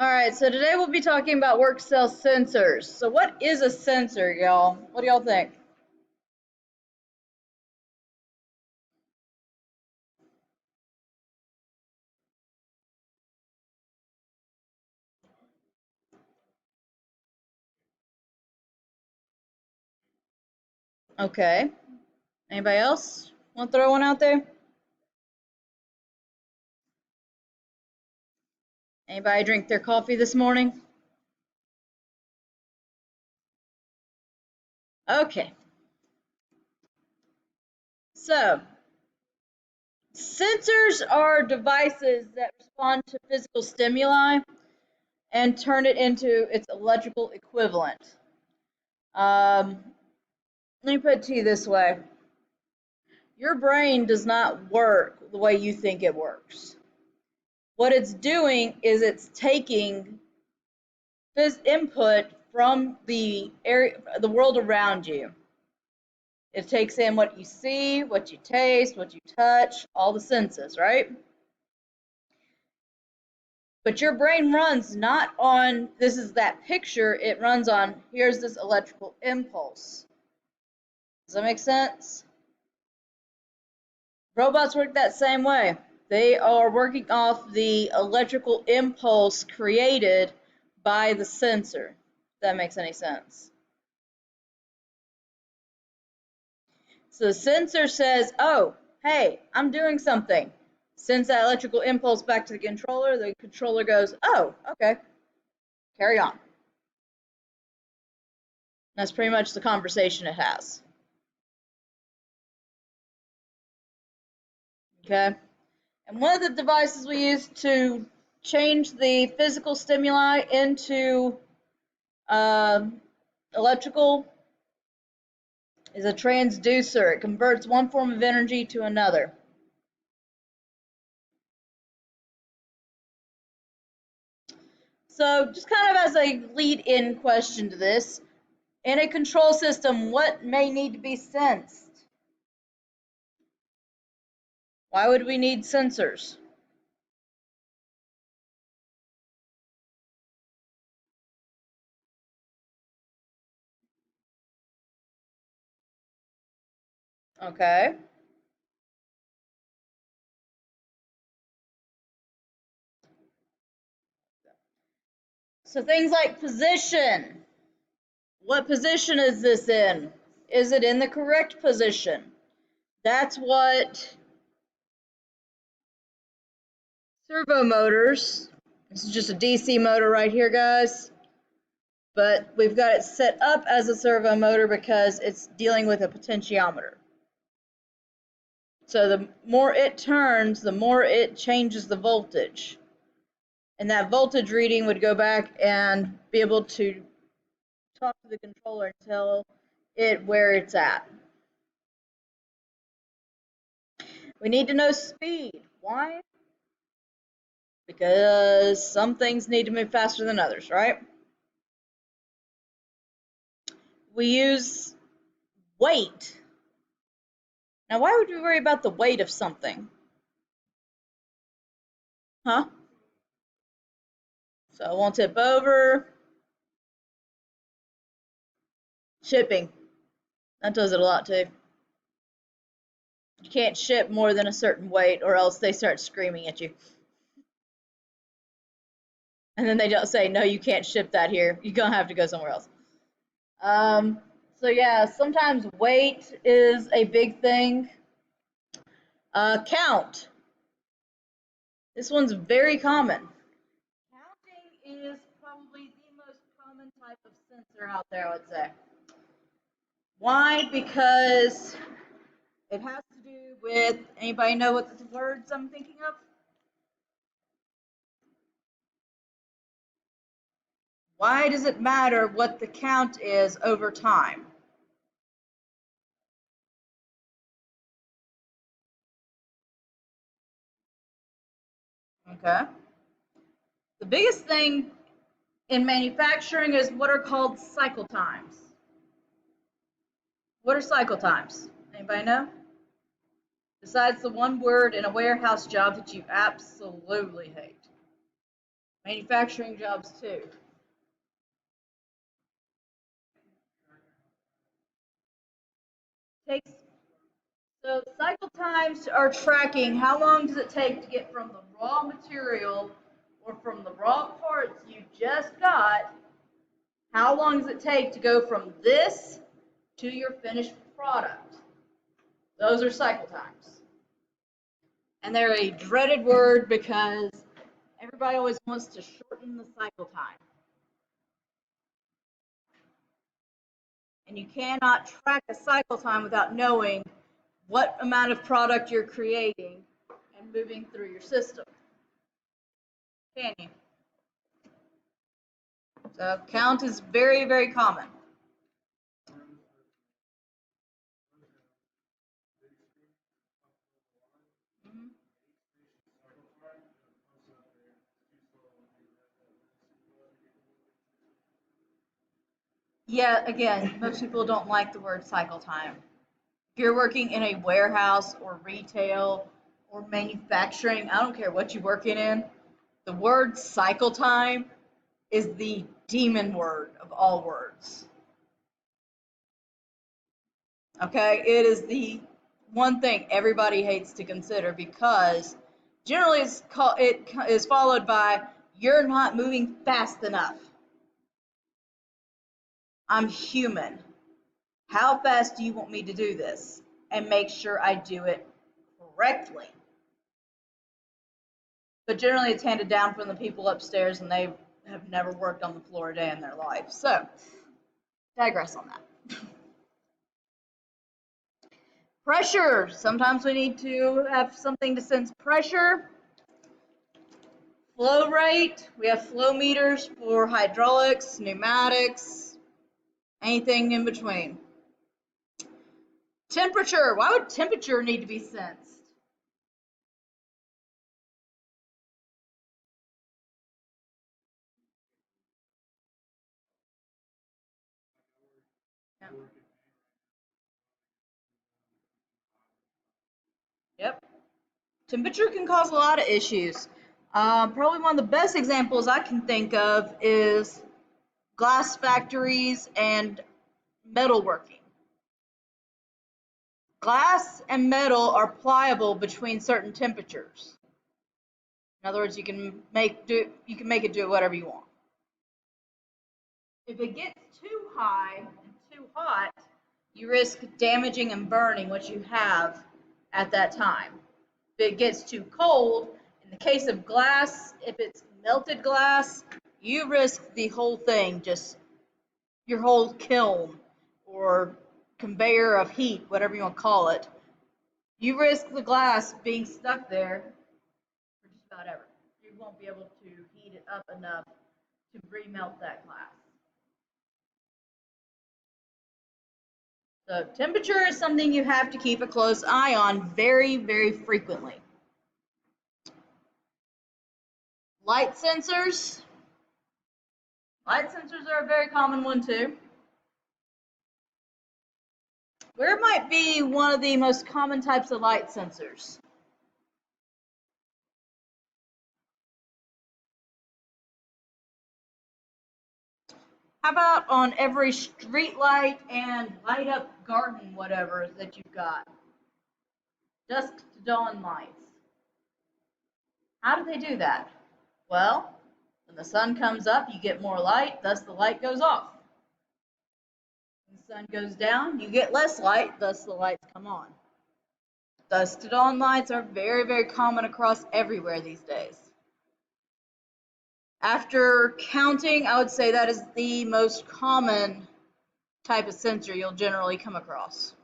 All right, so today we'll be talking about Workcell Sensors. So what is a sensor, y'all? What do y'all think? Okay. Anybody else want to throw one out there? Anybody drink their coffee this morning? Okay. So, sensors are devices that respond to physical stimuli and turn it into its electrical equivalent. Let me put it to you this way. Your brain does not work the way you think it works. What it's doing is it's taking this input from the world around you. It takes in what you see, what you taste, what you touch, all the senses, right? But your brain runs not on, this is that picture, it runs on, here's this electrical impulse. Does that make sense? Robots work that same way. They are working off the electrical impulse created by the sensor. If that makes any sense. So the sensor says, oh, hey, I'm doing something. Sends that electrical impulse back to the controller goes, oh, okay, carry on. That's pretty much the conversation it has. Okay? And one of the devices we use to change the physical stimuli into electrical is a transducer. It converts one form of energy to another. So just kind of as a lead-in question to this, in a control system, what may need to be sensed? Why would we need sensors? Okay. So things like position. What position is this in? Is it in the correct position? That's what servo motors, this is just a DC motor right here, guys, but we've got it set up as a servo motor because it's dealing with a potentiometer. So the more it turns, the more it changes the voltage. And that voltage reading would go back and be able to talk to the controller and tell it where it's at. We need to know speed. Why? Because some things need to move faster than others, right? We use weight. Now, why would we worry about the weight of something? Huh? So it won't tip over. Shipping. That does it a lot too. You can't ship more than a certain weight or else they start screaming at you. And then they don't say, no, you can't ship that here. You're going to have to go somewhere else. So yeah, sometimes weight is a big thing. Count. This one's very common. Counting is probably the most common type of sensor out there, I would say. Why? Because it has to do with, anybody know what the words I'm thinking of? Why does it matter what the count is over time? Okay. The biggest thing in manufacturing is what are called cycle times. What are cycle times? Anybody know? Besides the one word in a warehouse job that you absolutely hate. Manufacturing jobs too. Takes So cycle times are tracking how long does it take to get from the raw material or from the raw parts you just got, how long does it take to go from this to your finished product? Those are cycle times. And they're a dreaded word because everybody always wants to shorten the cycle time. And you cannot track a cycle time without knowing what amount of product you're creating and moving through your system. Can you? So count is very, very common. Mhm. Yeah, again, most people don't like the word cycle time. If you're working in a warehouse or retail or manufacturing, I don't care what you're working in, the word cycle time is the demon word of all words. Okay, it is the one thing everybody hates to consider because generally it is followed by you're not moving fast enough. I'm human. How fast do you want me to do this? And make sure I do it correctly. But generally it's handed down from the people upstairs and they have never worked on the floor a day in their life. So, digress on that. Pressure. Sometimes we need to have something to sense pressure. Flow rate. We have flow meters for hydraulics, pneumatics, anything in between. Temperature. Why would temperature need to be sensed? Yeah. Yep. Temperature can cause a lot of issues. Probably one of the best examples I can think of is glass factories and metalworking. Glass and metal are pliable between certain temperatures. In other words, you can make it do whatever you want. If it gets too high and too hot, you risk damaging and burning what you have at that time. If it gets too cold, in the case of glass, if it's melted glass, you risk the whole thing, just your whole kiln or conveyor of heat, whatever you want to call it. You risk the glass being stuck there for just about ever. You won't be able to heat it up enough to remelt that glass. So temperature is something you have to keep a close eye on very, very frequently. Light sensors. Light sensors are a very common one too. Where might be one of the most common types of light sensors? How about on every street light and light up garden, whatever that you've got? Dusk to dawn lights. How do they do that? Well, when the sun comes up, you get more light, thus the light goes off. When the sun goes down, you get less light, thus the lights come on. Dusk to dawn lights are very, very common across everywhere these days. After counting, I would say that is the most common type of sensor you'll generally come across.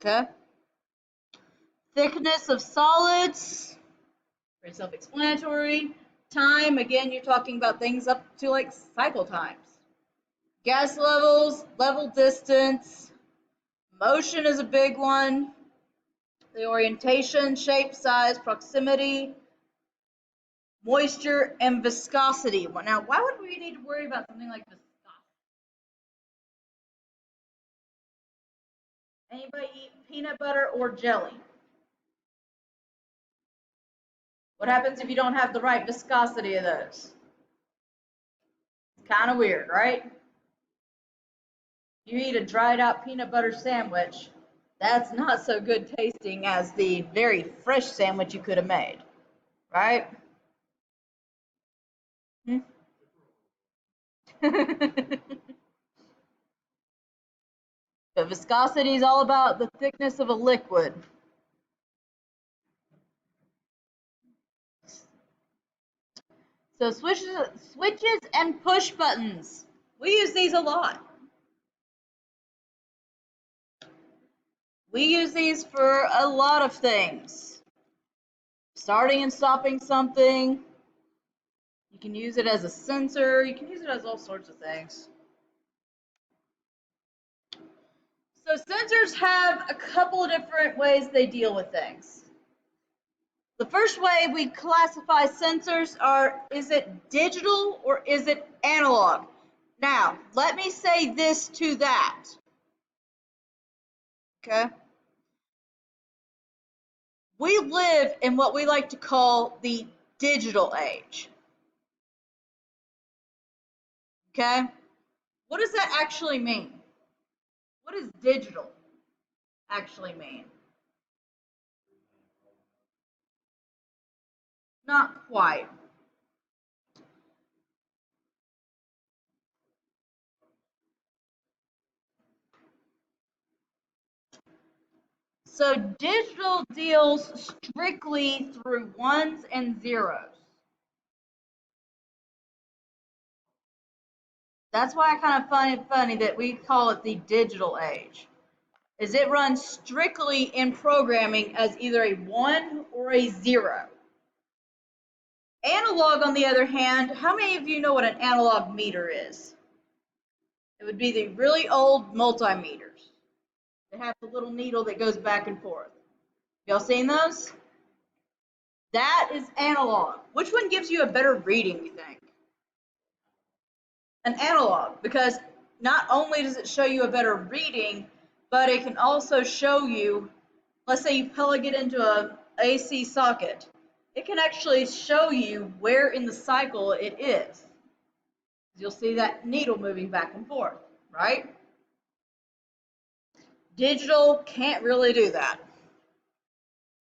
Okay? Thickness of solids, very self-explanatory. Time, again, you're talking about things up to like cycle times. Gas levels, level distance, motion is a big one. The orientation, shape, size, proximity, moisture, and viscosity. Now, why would we need to worry about something like viscosity? Anybody eat peanut butter or jelly? What happens if you don't have the right viscosity of those? It's kind of weird, right? You eat a dried out peanut butter sandwich, that's not so good tasting as the very fresh sandwich you could have made, right? Hmm? But viscosity is all about the thickness of a liquid. So switches and push buttons. We use these a lot. We use these for a lot of things. Starting and stopping something. You can use it as a sensor. You can use it as all sorts of things. So sensors have a couple of different ways they deal with things. The first way we classify sensors are, is it digital or is it analog? Now, let me say this to that. Okay? We live in what we like to call the digital age. Okay? What does that actually mean? What does digital actually mean? Not quite. So digital deals strictly through ones and zeros. That's why I kind of find it funny that we call it the digital age. Is it runs strictly in programming as either a 1 or a 0. Analog, on the other hand, how many of you know what an analog meter is? It would be the really old multimeters. They have the little needle that goes back and forth. Y'all seen those? That is analog. Which one gives you a better reading, you think? An analog, because not only does it show you a better reading, but it can also show you, let's say you plug it into a AC socket, it can actually show you where in the cycle it is. You'll see that needle moving back and forth, right? Digital can't really do that.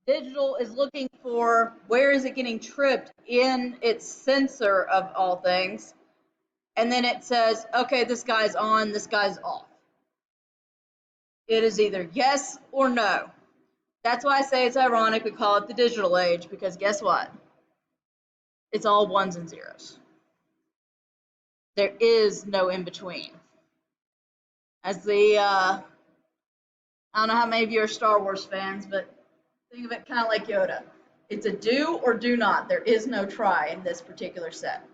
Digital is looking for where is it getting tripped in its sensor of all things, and then it says, okay, this guy's on, this guy's off. It is either yes or no. That's why I say it's ironic we call it the digital age, because guess what? It's all ones and zeros. There is no in between. As I don't know how many of you are Star Wars fans, but think of it kind of like Yoda. It's a do or do not. There is no try in this particular set.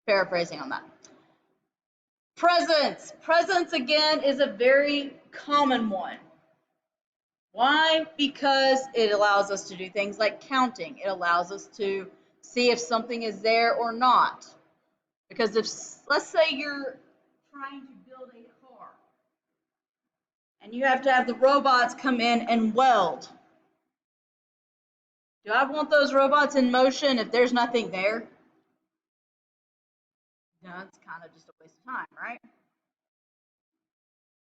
Paraphrasing on that. Presence. Presence, again, is a very common one. Why? Because it allows us to do things like counting. It allows us to see if something is there or not. Because if, let's say you're trying to build a car, and you have to have the robots come in and weld. Do I want those robots in motion if there's nothing there? No, it's kind of just a waste of time, right?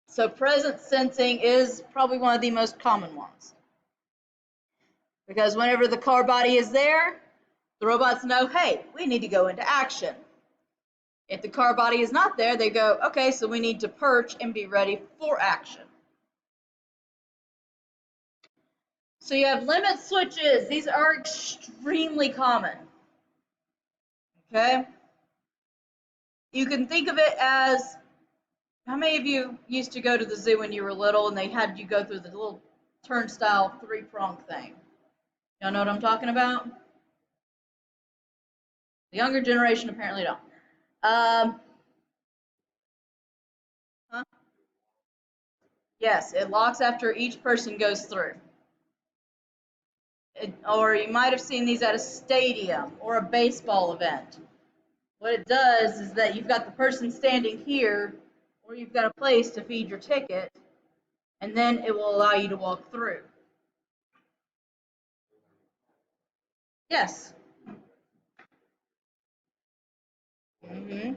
So presence sensing is probably one of the most common ones. Because whenever the car body is there, the robots know, hey, we need to go into action. If the car body is not there, they go, okay, so we need to perch and be ready for action. So you have limit switches. These are extremely common. Okay? You can think of it as, how many of you used to go to the zoo when you were little and they had you go through the little turnstile 3-prong thing? Y'all know what I'm talking about? The younger generation apparently don't. Huh? Yes, it locks after each person goes through. Or you might have seen these at a stadium or a baseball event. What it does is that you've got the person standing here, or you've got a place to feed your ticket, and then it will allow you to walk through. Yes. Mm-hmm.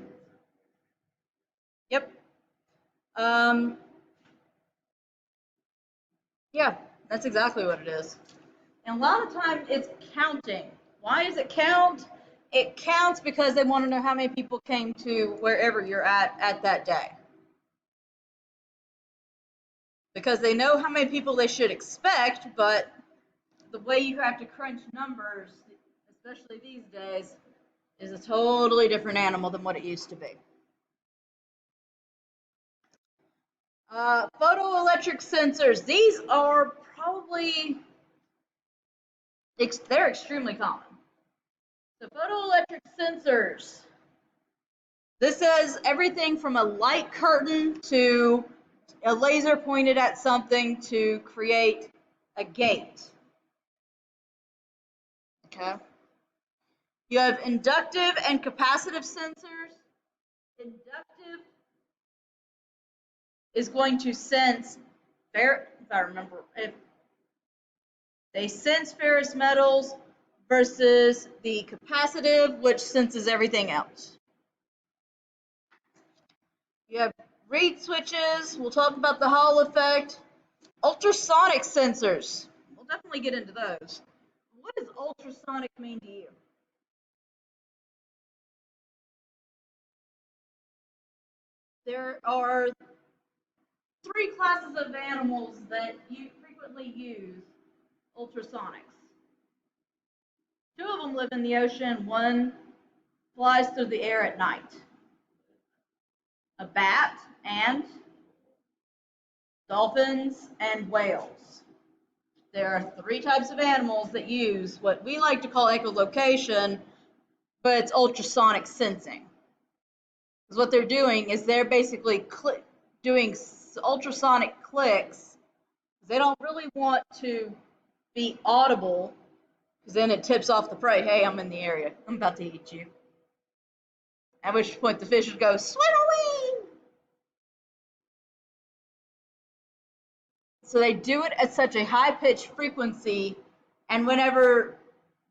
Yep. Um, yeah, that's exactly what it is. And a lot of times it's counting. Why does it count? It counts because they want to know how many people came to wherever you're at that day. Because they know how many people they should expect, but the way you have to crunch numbers, especially these days, is a totally different animal than what it used to be. Photoelectric sensors. These are probably, they're extremely common. So photoelectric sensors. This says everything from a light curtain to a laser pointed at something to create a gate. Okay. You have inductive and capacitive sensors. Inductive is going to sense, if I remember, if they sense ferrous metals versus the capacitive, which senses everything else. You have reed switches. We'll talk about the Hall effect. Ultrasonic sensors. We'll definitely get into those. What does ultrasonic mean to you? There are three classes of animals that you frequently use ultrasonics. Two of them live in the ocean, one flies through the air at night. A bat and dolphins and whales. There are three types of animals that use what we like to call echolocation, but it's ultrasonic sensing. Because what they're doing is they're basically doing ultrasonic clicks. They don't really want to be audible, because then it tips off the prey. Hey, I'm in the area. I'm about to eat you. At which point the fish would go, swim away! So they do it at such a high-pitched frequency, and whenever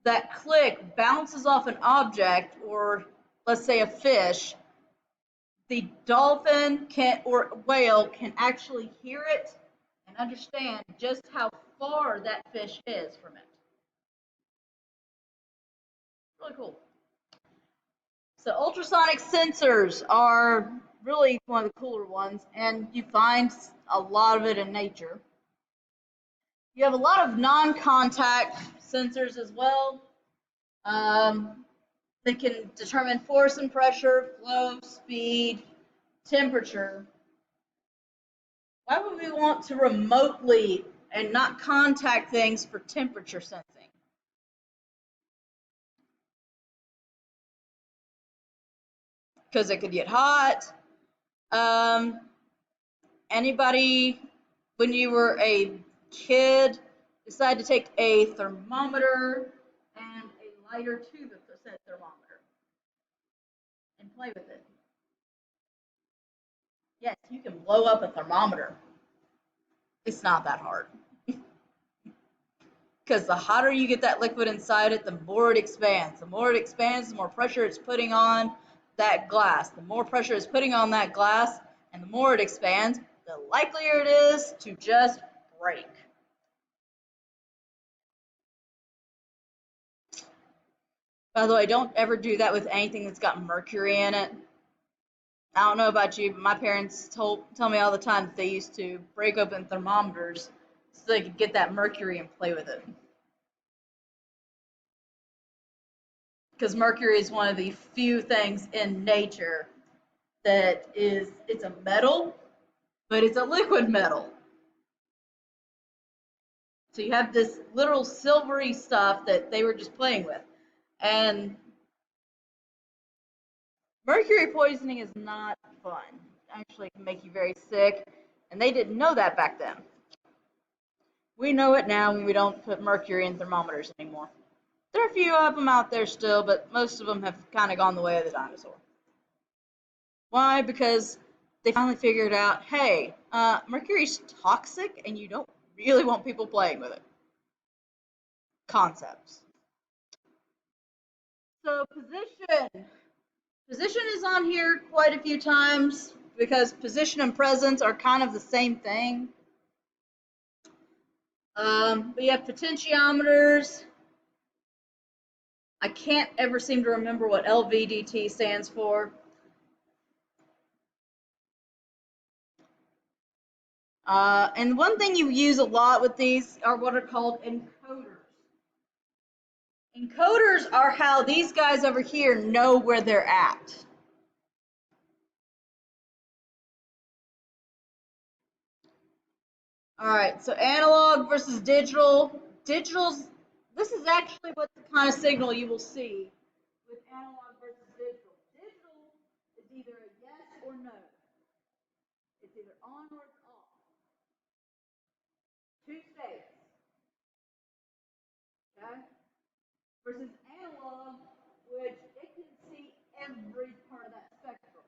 that click bounces off an object, or let's say a fish, the dolphin or whale can actually hear it and understand just how far that fish is from it. Really cool. So ultrasonic sensors are really one of the cooler ones, and you find a lot of it in nature. You have a lot of non-contact sensors as well. They can determine force and pressure, flow, speed, temperature. Why would we want to remotely and not contact things for temperature sensing? Because it could get hot. Anybody, when you were a kid, decide to take a thermometer and a lighter to the thermometer and play with it? Yes, you can blow up a thermometer. It's not that hard. Because the hotter you get that liquid inside it, the more it expands. The more it expands, the more pressure it's putting on that glass. The more pressure it's putting on that glass, and the more it expands, the likelier it is to just break. By the way, don't ever do that with anything that's got mercury in it. I don't know about you, but my parents tell me all the time that they used to break open thermometers so they could get that mercury and play with it. Because mercury is one of the few things in nature that it's a metal, but it's a liquid metal. So you have this literal silvery stuff that they were just playing with. And mercury poisoning is not fun. Actually, it can make you very sick, and they didn't know that back then. We know it now when we don't put mercury in thermometers anymore. There are a few of them out there still, but most of them have kind of gone the way of the dinosaur. Why? Because they finally figured out, hey, mercury's toxic and you don't really want people playing with it. Concepts. So position. Position is on here quite a few times because position and presence are kind of the same thing. But you have potentiometers. I can't ever seem to remember what LVDT stands for. And one thing you use a lot with these are what are called encoders. Encoders are how these guys over here know where they're at. All right, so analog versus digital. This is actually what the kind of signal you will see with analog versus digital. Digital is either a yes or no. It's either on or it's off. Two states. Okay? Versus analog, which it can see every part of that spectrum.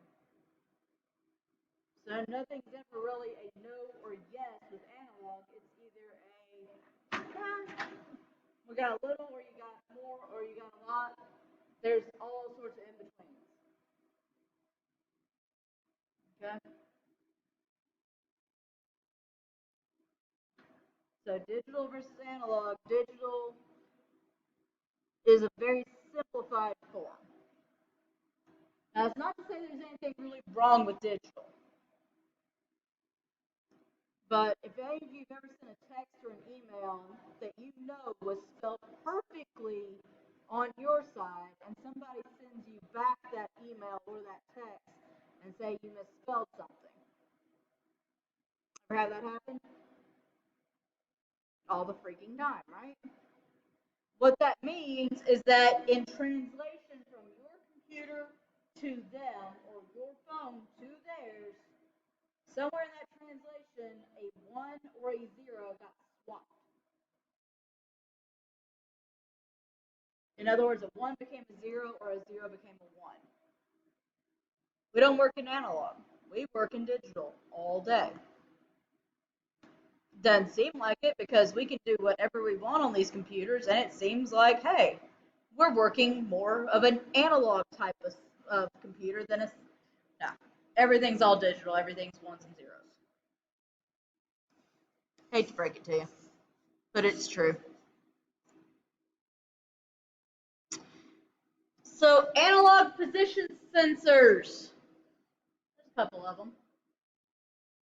So nothing's ever really a no or yes with analog. It's either we got a little, or you got more, or you got a lot. There's all sorts of in-betweens. Okay? So digital versus analog. Digital is a very simplified form. Now, it's not to say there's anything really wrong with digital. But if any of you have ever sent a text or an email that you know was spelled perfectly on your side, and somebody sends you back that email or that text and say you misspelled something. Ever have that happen? All the freaking time, right? What that means is that in translation from your computer to them or your phone to theirs, somewhere in that translation, a 1 or a 0 got swapped. In other words, a 1 became a 0 or a 0 became a 1. We don't work in analog. We work in digital all day. Doesn't seem like it because we can do whatever we want on these computers, and it seems like, hey, we're working more of an analog type of computer than a. No, everything's all digital. Everything's ones and zeros. Hate to break it to you, but it's true. So analog position sensors. There's a couple of them.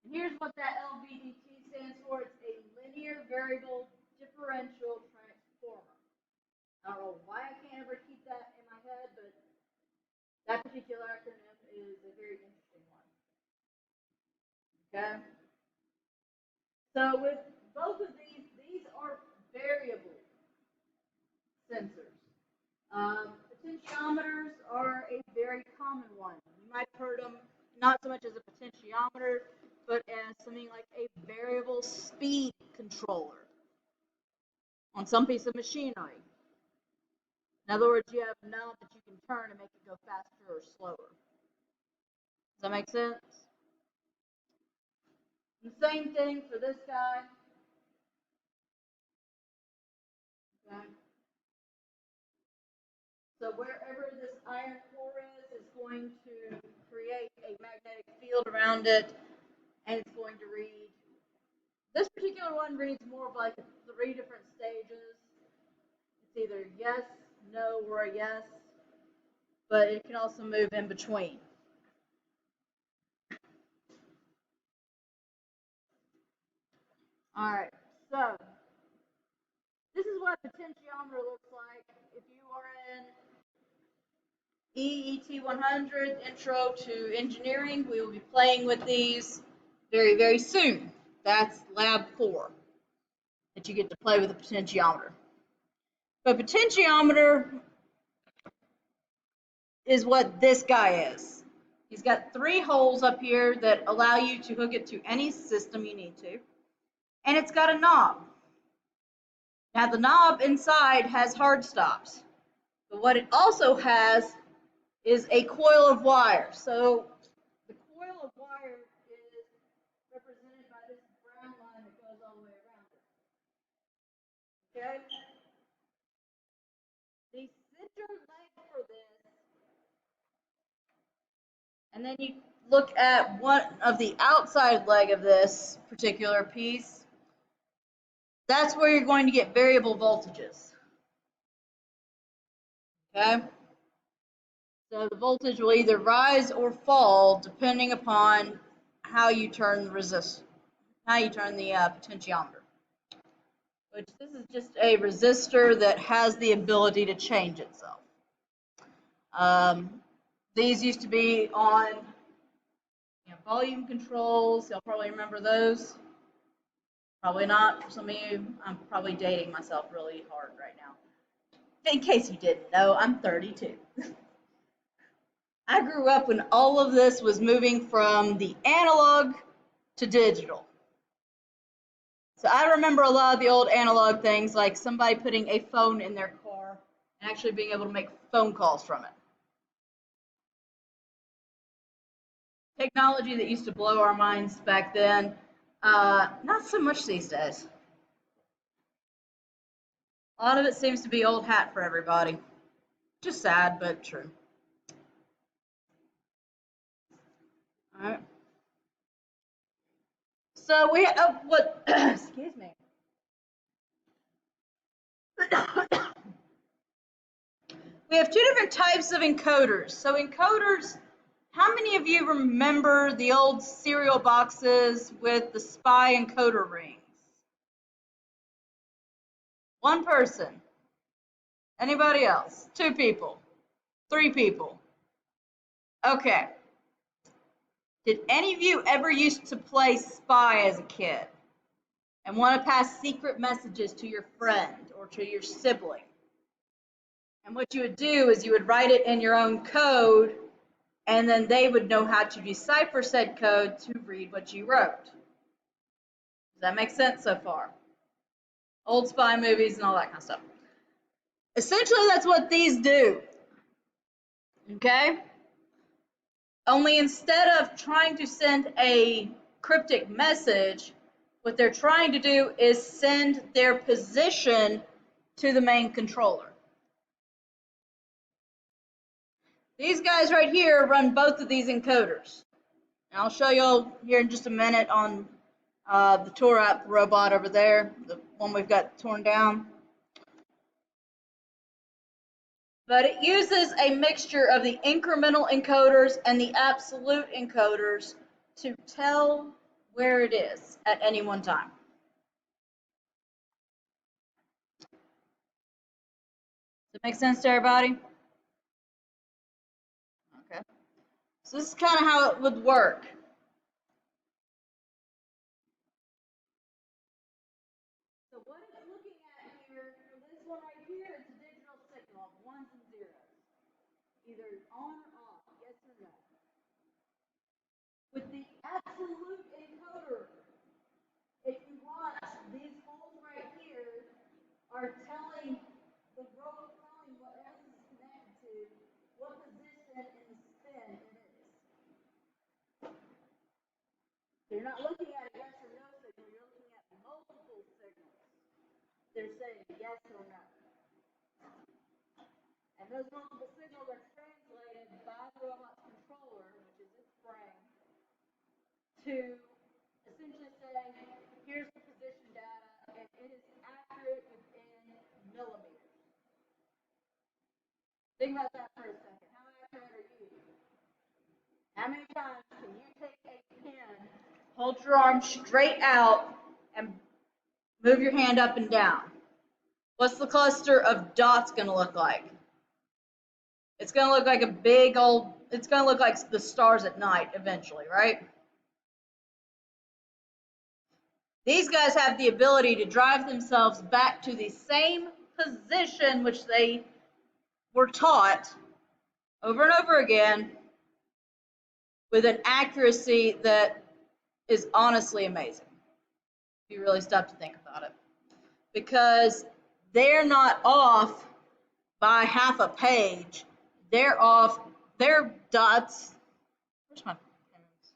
And here's what that LVDT stands for. It's a linear variable differential transformer. I don't know why I can't ever keep that in my head, but that particular acronym is a very interesting one. Okay? So with both of these are variable sensors. Potentiometers are a very common one. You might have heard them not so much as a potentiometer, but as something like a variable speed controller on some piece of machinery. In other words, you have a knob that you can turn and make it go faster or slower. Does that make sense? The same thing for this guy. Okay. So wherever this iron core is going to create a magnetic field around it, and it's going to read. This particular one reads more of like 3 different stages. It's either yes, no, or a yes, but it can also move in between. All right, so this is what a potentiometer looks like. If you are in EET 100, Intro to Engineering, we will be playing with these very, very soon. That's Lab 4, that you get to play with a potentiometer. But potentiometer is what this guy is. He's got 3 holes up here that allow you to hook it to any system you need to. And it's got a knob. Now the knob inside has hard stops. But what it also has is a coil of wire. So the coil of wire Okay? The center leg for this, and then you look at one of the outside leg of this particular piece, that's where you're going to get variable voltages. Okay? So the voltage will either rise or fall depending upon how you turn the potentiometer. Which this is just a resistor that has the ability to change itself. These used to be on volume controls. You'll probably remember those. Probably not. For some of you, I'm probably dating myself really hard right now. In case you didn't know, I'm 32. I grew up when all of this was moving from the analog to digital. So I remember a lot of the old analog things, like somebody putting a phone in their car and actually being able to make phone calls from it. Technology that used to blow our minds back then, not so much these days. A lot of it seems to be old hat for everybody. Just sad, but true. All right. So we have what? Excuse me. We have two different types of encoders. So encoders, how many of you remember the old cereal boxes with the SPI encoder rings? One person. Anybody else? Two people. Three people. Okay. Did any of you ever used to play spy as a kid and want to pass secret messages to your friend or to your sibling? And what you would do is you would write it in your own code, and then they would know how to decipher said code to read what you wrote. Does that make sense so far? Old spy movies and all that kind of stuff. Essentially, that's what these do. Okay? Only instead of trying to send a cryptic message, what they're trying to do is send their position to the main controller. These guys right here run both of these encoders. And I'll show you here in just a minute on the Tour app robot over there, the one we've got torn down. But it uses a mixture of the incremental encoders and the absolute encoders to tell where it is at any one time. Does it make sense to everybody? Okay. So this is kind of how it would work. So what it's looking at here, for this one right here, it's a digital signal of ones and zeros. Either on or off, yes or no. With the absolute encoder, if you watch, these holes right here are telling the rope, telling whatever this is connected to, what position in the spin it is. So you're not looking at a yes or no signal, you're looking at multiple signals. They're saying yes or no. And those multiple signals are translated by the robot's controller, which is its brain, to essentially say, here's the position data, and it is accurate within millimeters. Think about that for a second. How accurate are you? How many times can you take a pen, hold your arm straight out, and move your hand up and down? What's the cluster of dots going to look like? It's going to look like a big old, it's going to look like the stars at night eventually, right? These guys have the ability to drive themselves back to the same position which they were taught over and over again with an accuracy that is honestly amazing, if you really stop to think about it. Because they're not off by half a page. They're off, their dots, where's my pens?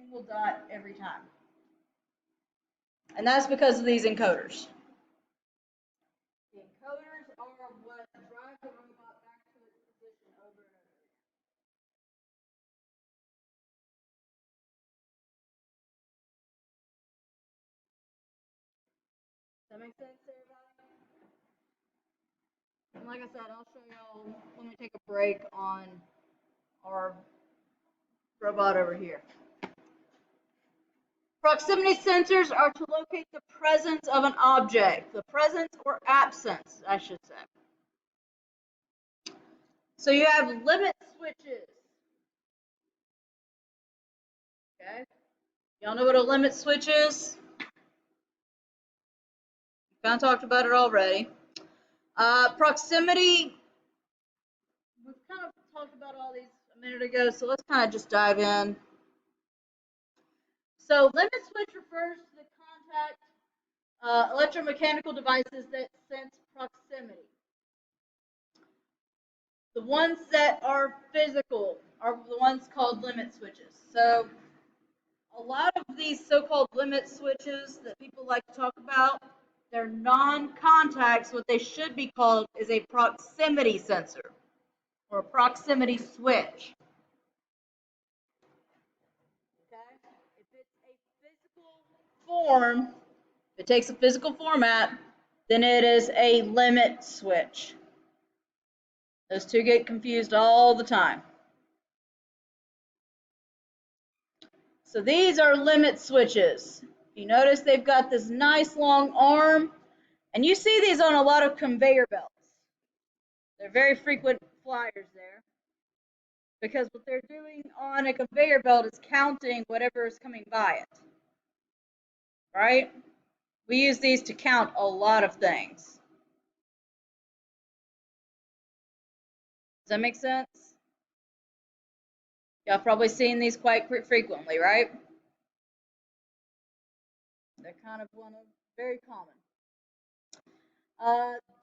single dot every time. And that's because of these encoders. The encoders are what drive the robot back to its position over and over again. Does that make sense to everybody? And like I said, I'll show y'all when we take a break on our robot over here. Proximity sensors are to locate the presence of an object, the presence or absence, I should say. So you have limit switches. Okay. Y'all know what a limit switch is? Kind of talked about it already. Proximity, we've kind of talked about all these a minute ago, so let's kind of just dive in. So limit switch refers to the contact electromechanical devices that sense proximity. The ones that are physical are the ones called limit switches. So a lot of these so-called limit switches that people like to talk about, they're non-contacts. What they should be called is a proximity sensor or a proximity switch. Okay? If it's a physical form, if it takes a physical format, then it is a limit switch. Those two get confused all the time. So these are limit switches. You notice they've got this nice long arm, and you see these on a lot of conveyor belts. They're very frequent flyers there because what they're doing on a conveyor belt is counting whatever is coming by it. Right? We use these to count a lot of things. Does that make sense? Y'all probably seen these quite frequently, right? They're kind of very common.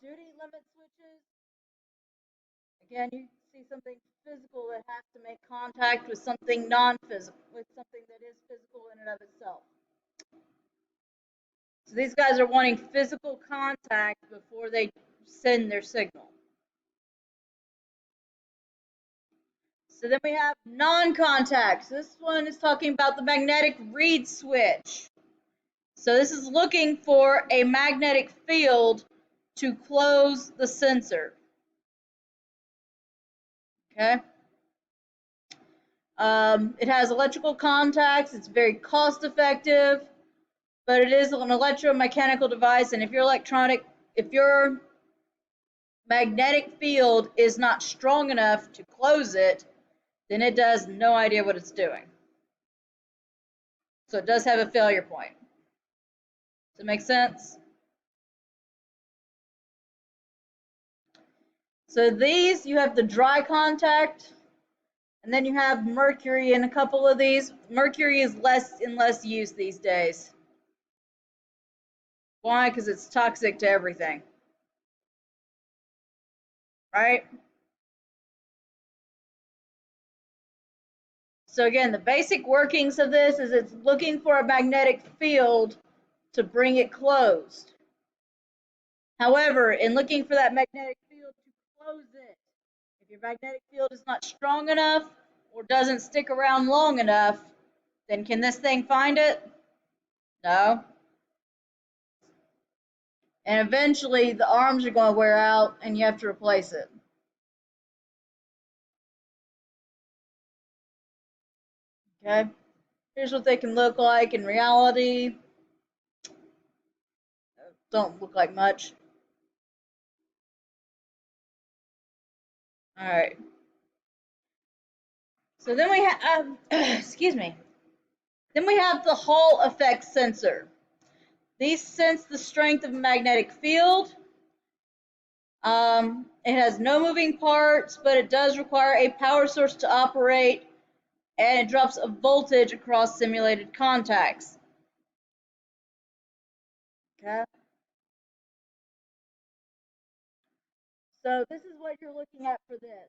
Duty limit switches. Again, you see something physical that has to make contact with something non-physical, with something that is physical in and of itself. So these guys are wanting physical contact before they send their signal. So then we have non-contacts. This one is talking about the magnetic reed switch. So this is looking for a magnetic field to close the sensor. Okay. It has electrical contacts. It's very cost effective, but it is an electromechanical device. And if your magnetic field is not strong enough to close it, then it does no idea what it's doing. So it does have a failure point. Does it make sense? So these, you have the dry contact, and then you have mercury in a couple of these. Mercury is less and less used these days. Why? Because it's toxic to everything. Right? So again, the basic workings of this is it's looking for a magnetic field to bring it closed. However, in looking for that magnetic field to close it, if your magnetic field is not strong enough or doesn't stick around long enough, then can this thing find it? No. And eventually the arms are going to wear out and you have to replace it. Okay. Here's what they can look like in reality. Don't look like much. All right. So then we have, excuse me. Then we have the Hall effect sensor. These sense the strength of a magnetic field. It has no moving parts, but it does require a power source to operate, and it drops a voltage across simulated contacts. Okay. So this is what you're looking at for this.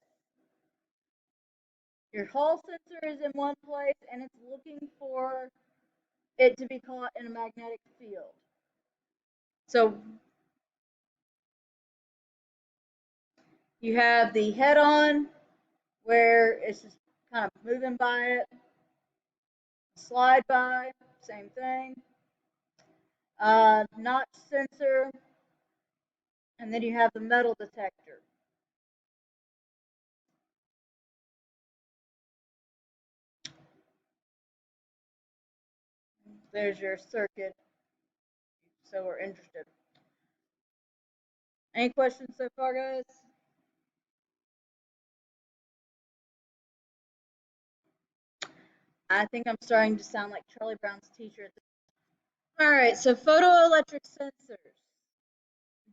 Your Hall sensor is in one place and it's looking for it to be caught in a magnetic field. So you have the head-on where it's just kind of moving by it, slide by, same thing. Notch sensor, and then you have the metal detector. There's your circuit, so we're interested. Any questions so far, guys? I think I'm starting to sound like Charlie Brown's teacher. All right, so photoelectric sensors.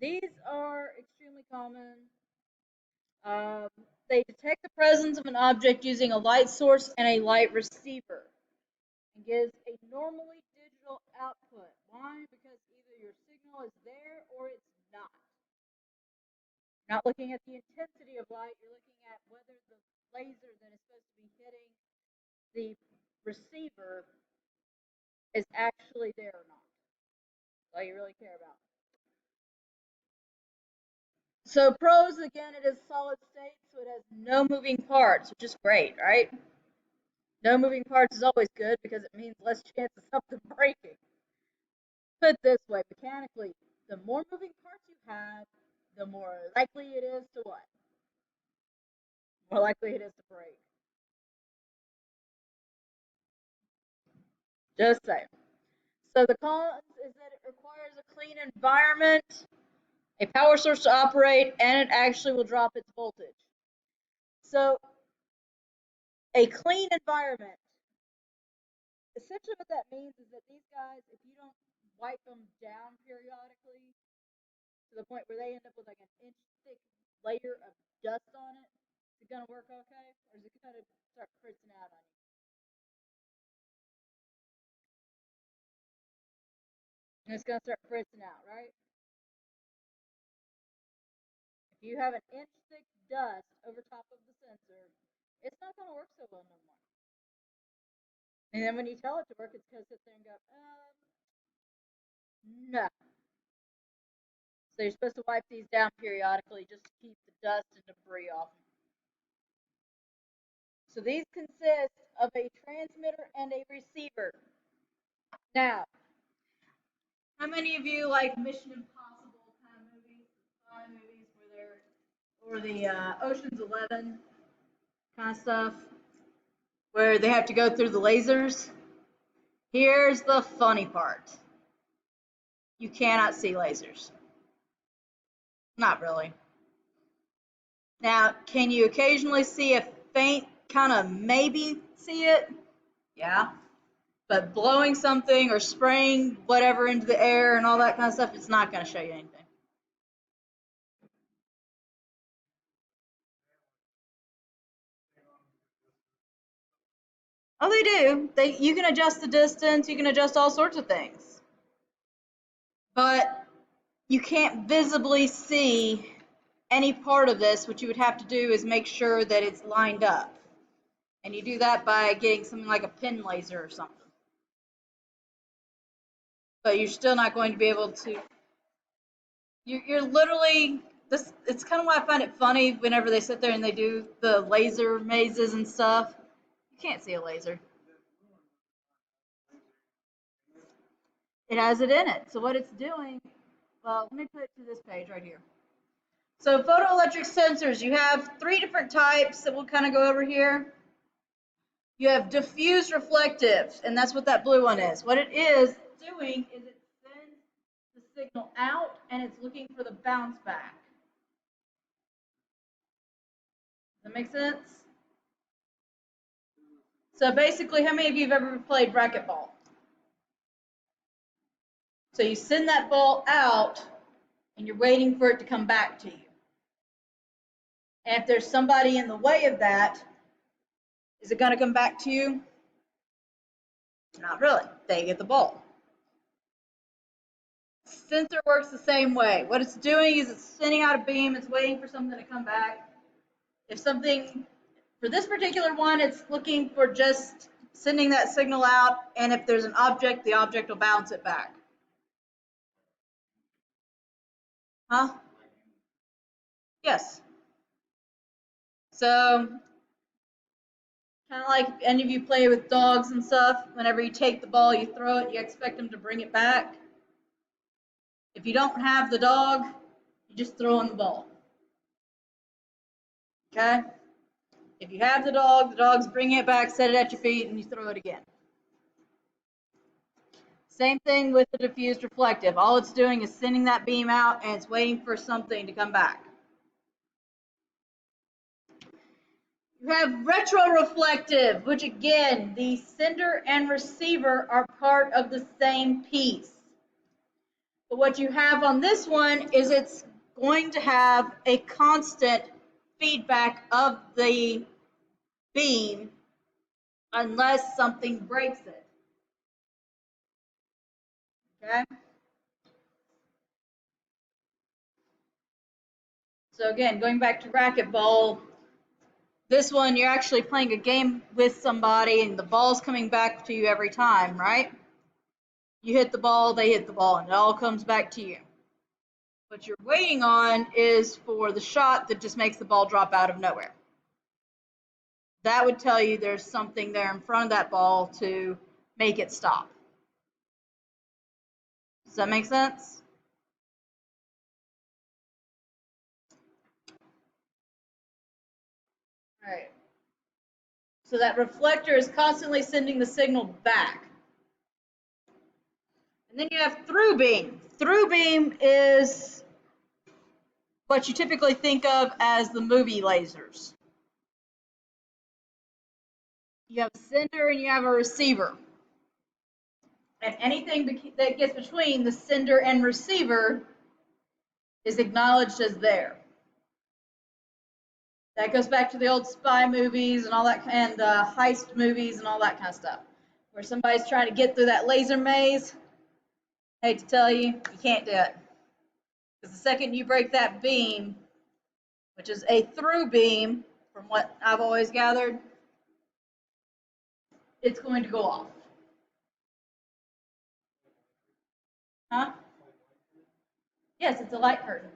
These are extremely common. They detect the presence of an object using a light source and a light receiver, and gives a normally digital output. Why? Because either your signal is there or it's not. You're not looking at the intensity of light, you're looking at whether the laser that is supposed to be hitting the receiver is actually there or not. That's all you really care about. So pros, again, it is solid state, so it has no moving parts, which is great, right? No moving parts is always good because it means less chance of something breaking. Put it this way, mechanically, the more moving parts you have, the more likely it is to what? More likely it is to break. Just saying. So the cons is that it requires a clean environment, a power source to operate, and it actually will drop its voltage. So a clean environment, essentially what that means is that these guys, if you don't wipe them down periodically to the point where they end up with like an inch thick layer of dust on it, is it going to work okay? Or is it going to start fritzing out on you? And it's going to start fritzing out, right? If you have an inch thick dust over top of the sensor, it's not going to work so well no more. And then when you tell it to work, it's going to sit there and go, no. So you're supposed to wipe these down periodically just to keep the dust and debris off. So these consist of a transmitter and a receiver. Now, how many of you like Mission Impossible kind of movies, spy movies where they're, or the Ocean's 11 kind of stuff, where they have to go through the lasers? Here's the funny part. You cannot see lasers. Not really. Now, can you occasionally see a faint kind of maybe see it? Yeah. But blowing something or spraying whatever into the air and all that kind of stuff, it's not going to show you anything. Oh, they do. You can adjust the distance, you can adjust all sorts of things. But you can't visibly see any part of this. What you would have to do is make sure that it's lined up. And you do that by getting something like a pin laser or something. But you're still not going to be able to. You're literally this. It's kind of why I find it funny whenever they sit there and they do the laser mazes and stuff. You can't see a laser. It has it in it. So what it's doing, well, let me put it to this page right here. So photoelectric sensors, you have three different types that we'll kind of go over here. You have diffuse reflective, and that's what that blue one is. What it is doing is it sends the signal out and it's looking for the bounce back. Does that make sense? So basically, how many of you have ever played racquetball? So you send that ball out and you're waiting for it to come back to you. And if there's somebody in the way of that, is it going to come back to you? Not really. They get the ball. Sensor works the same way. What it's doing is it's sending out a beam, it's waiting for something to come back. If something For this particular one, it's looking for just sending that signal out, and if there's an object, the object will bounce it back. Huh? Yes. So, kind of like if any of you play with dogs and stuff, whenever you take the ball, you throw it, you expect them to bring it back. If you don't have the dog, you just throw in the ball. Okay? If you have the dog's bringing it back, set it at your feet, and you throw it again. Same thing with the diffused reflective. All it's doing is sending that beam out, and it's waiting for something to come back. You have retroreflective, which again, the sender and receiver are part of the same piece. But what you have on this one is it's going to have a constant feedback of the beam unless something breaks it. Okay? So again, going back to racquetball, this one you're actually playing a game with somebody and the ball's coming back to you every time, right? You hit the ball, they hit the ball, and it all comes back to you. What you're waiting on is for the shot that just makes the ball drop out of nowhere. That would tell you there's something there in front of that ball to make it stop. Does that make sense? All right. So that reflector is constantly sending the signal back. And then you have through beam. Through beam is what you typically think of as the movie lasers. You have a sender and you have a receiver. And anything that gets between the sender and receiver is acknowledged as there. That goes back to the old spy movies and all that, and heist movies and all that kind of stuff, where somebody's trying to get through that laser maze. Hate to tell you, you can't do it. Because the second you break that beam, which is a through beam, from what I've always gathered, it's going to go off. Huh? Yes, it's a light curtain.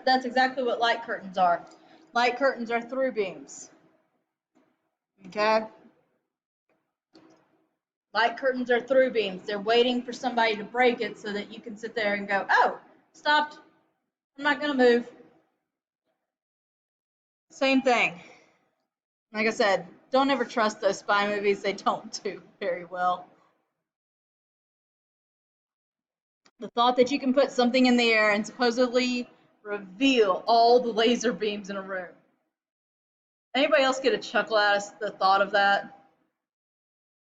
That's exactly what light curtains are. Light curtains are through beams. Okay? Light curtains are through beams. They're waiting for somebody to break it so that you can sit there and go, oh, stopped. I'm not going to move. Same thing. Like I said, don't ever trust those spy movies. They don't do very well. The thought that you can put something in the air and supposedly reveal all the laser beams in a room. Anybody else get a chuckle out of the thought of that?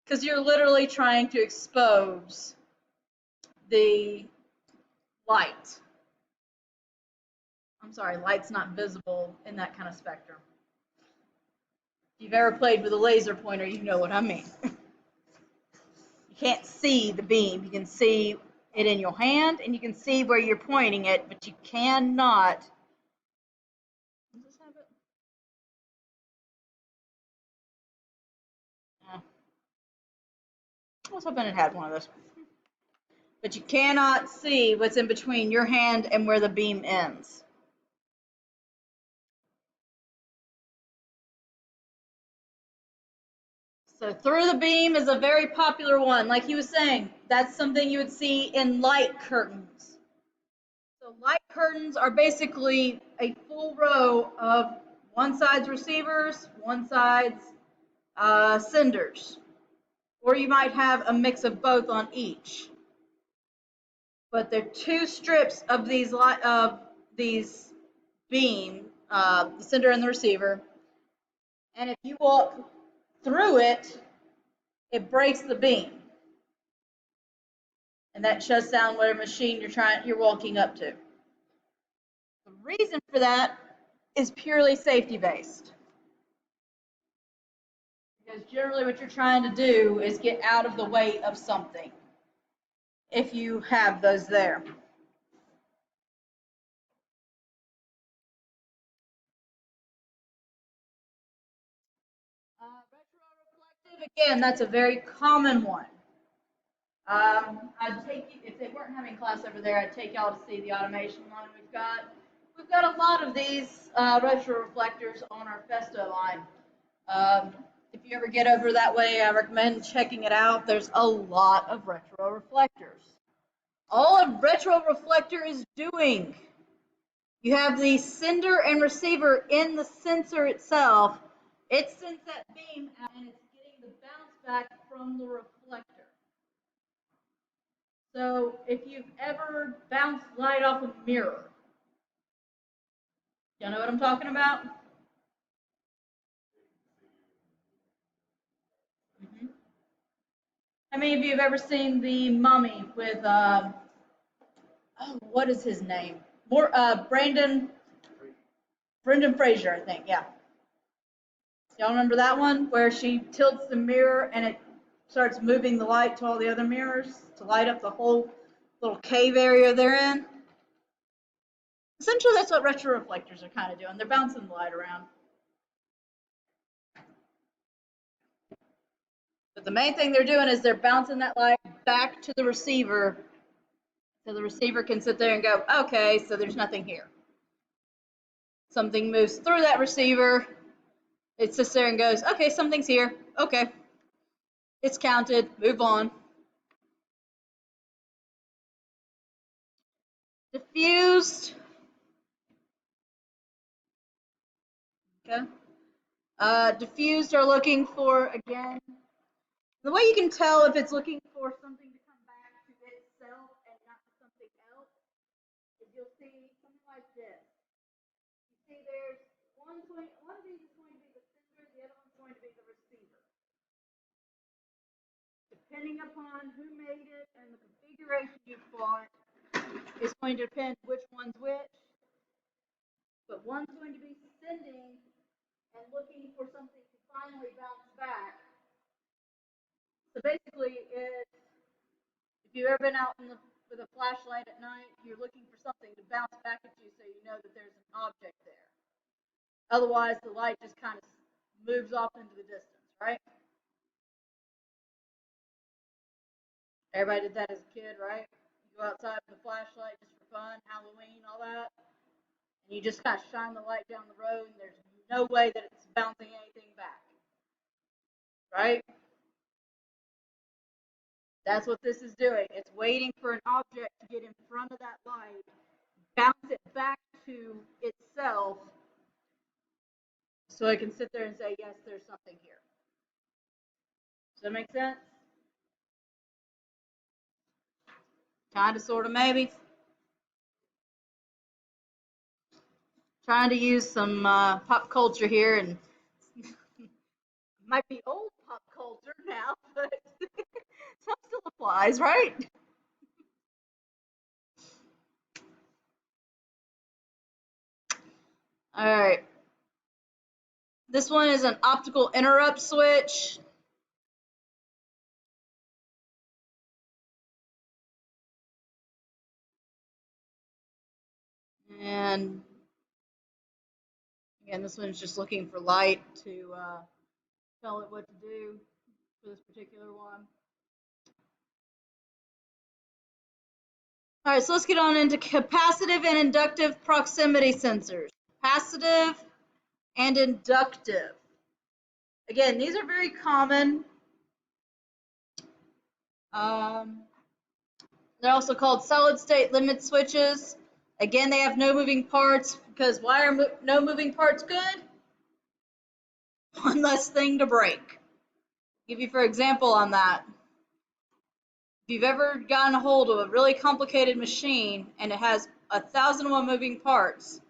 Because you're literally trying to expose the light. I'm sorry, light's not visible in that kind of spectrum. If you've ever played with a laser pointer, you know what I mean. You can't see the beam. You can see it in your hand, and you can see where you're pointing it, but you cannot. Does this have it? I was hoping it had one of those. But you cannot see what's in between your hand and where the beam ends. So through the beam is a very popular one. Like he was saying, that's something you would see in light curtains. So light curtains are basically a full row of one side's receivers, one side's senders. Or you might have a mix of both on each. But they're two strips of these beam, the sender and the receiver. And if you walk through it, it breaks the beam. And that shuts down whatever machine you're walking up to. The reason for that is purely safety based. Because generally what you're trying to do is get out of the way of something if you have those there. again, that's a very common one. I'd take you, if they weren't having class over there, I'd take y'all to see the automation line we've got. We've got a lot of these retroreflectors on our Festo line. If you ever get over that way, I recommend checking it out. There's a lot of retroreflectors. All a retroreflector is doing, you have the sender and receiver in the sensor itself. It sends that beam out and it's getting the bounce back from the reflector. So if you've ever bounced light off a mirror, y'all know what I'm talking about? Mm-hmm. How many of you have ever seen the Mummy with, what is his name? Brendan Fraser, I think, yeah. Y'all remember that one where she tilts the mirror and it starts moving the light to all the other mirrors to light up the whole little cave area they're in? Essentially, that's what retroreflectors are kind of doing. They're bouncing the light around. But the main thing they're doing is they're bouncing that light back to the receiver so the receiver can sit there and go, okay, so there's nothing here. Something moves through that receiver. It sits there and goes, okay, something's here. Okay. It's counted. Move on. Diffused. Okay. Diffused are looking for, again, the way you can tell if it's looking for something to come back to itself and not to something else is you'll see something like this. You see there's one of these is going to be the sender, the other one's going to be the receiver. Depending upon who made it and the configuration you've bought, is going to depend which one's which. But one's going to be sending and looking for something to finally bounce back. So basically, if you've ever been out with a flashlight at night, you're looking for something to bounce back at you so you know that there's an object there. Otherwise, the light just kind of moves off into the distance, right? Everybody did that as a kid, right? You go outside with a flashlight just for fun, Halloween, all that. And you just kind of shine the light down the road, and there's no way that it's bouncing anything back, right? That's what this is doing. It's waiting for an object to get in front of that light, bounce it back to itself, so it can sit there and say, yes, there's something here. Does that make sense? Kind of, sort of, maybe. Trying to use some pop culture here, and might be old pop culture now, but some still applies, right? All right. This one is an optical interrupt switch. And again, this one's just looking for light to tell it what to do for this particular one. All right, so let's get on into capacitive and inductive proximity sensors. Capacitive and inductive. Again, these are very common. They're also called solid state limit switches. Again, they have no moving parts because why are no moving parts good? One less thing to break. Give you for example on that. If you've ever gotten a hold of a really complicated machine and it has 1,001 moving parts,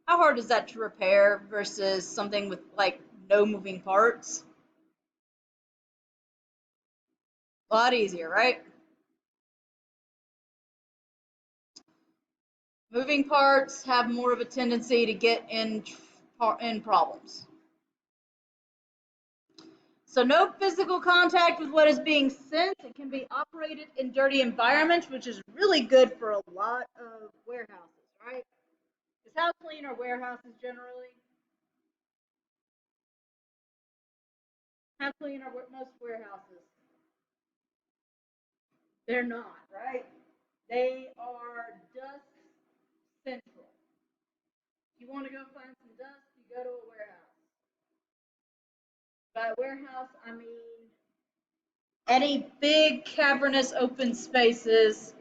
how hard is that to repair versus something with like no moving parts? A lot easier, right? Moving parts have more of a tendency to get in problems. So no physical contact with what is being sent. It can be operated in dirty environments, which is really good for a lot of warehouses, right? Because how clean are warehouses generally? How clean are most warehouses? They're not, right? They are dust central. If you want to go find some dust, you go to a warehouse. By warehouse, I mean any big cavernous open spaces,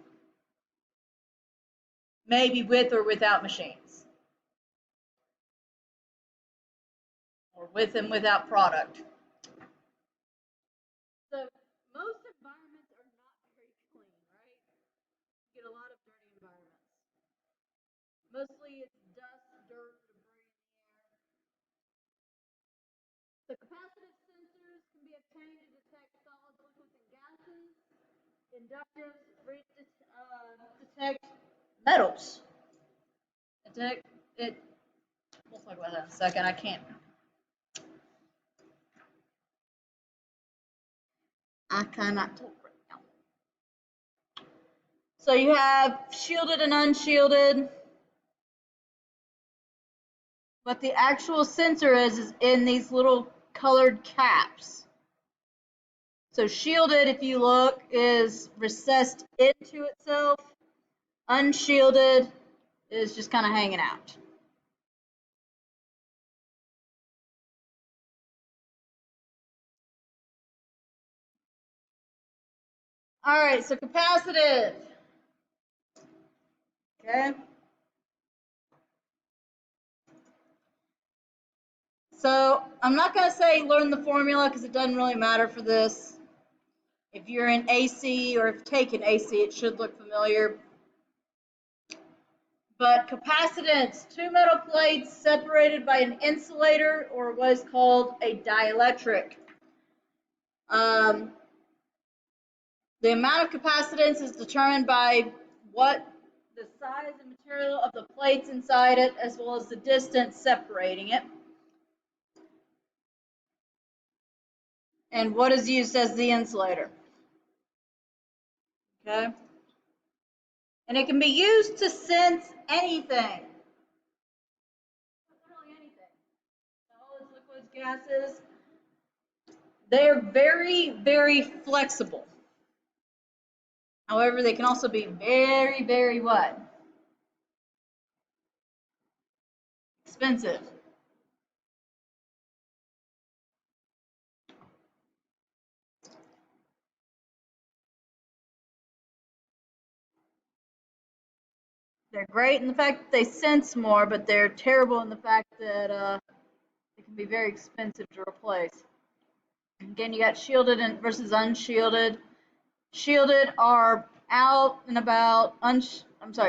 maybe with or without machines, or with and without product. So most environments are not very clean, right? You get a lot of dirty environments. Mostly it's dust, dirt, debris in the air. So capacitive sensors can be obtained to detect solids, liquids, and gases. Inductives detect metals. Detect it. We'll talk about that in a second. I cannot talk right now. So you have shielded and unshielded. What the actual sensor is in these little colored caps. So shielded, if you look, is recessed into itself. Unshielded is just kind of hanging out. All right, so capacitive. Okay. So I'm not going to say learn the formula because it doesn't really matter for this. If you're in AC or if taken AC, it should look familiar. But capacitance, two metal plates separated by an insulator or what is called a dielectric. The amount of capacitance is determined by what the size and material of the plates inside it, as well as the distance separating it. And what is used as the insulator. Okay? And it can be used to sense anything. Literally anything. Solids, liquids, gases. They're very, very flexible. However, they can also be very, very what? Expensive. They're great in the fact that they sense more, but they're terrible in the fact that they can be very expensive to replace. Again, you got shielded versus unshielded. Shielded are out and about.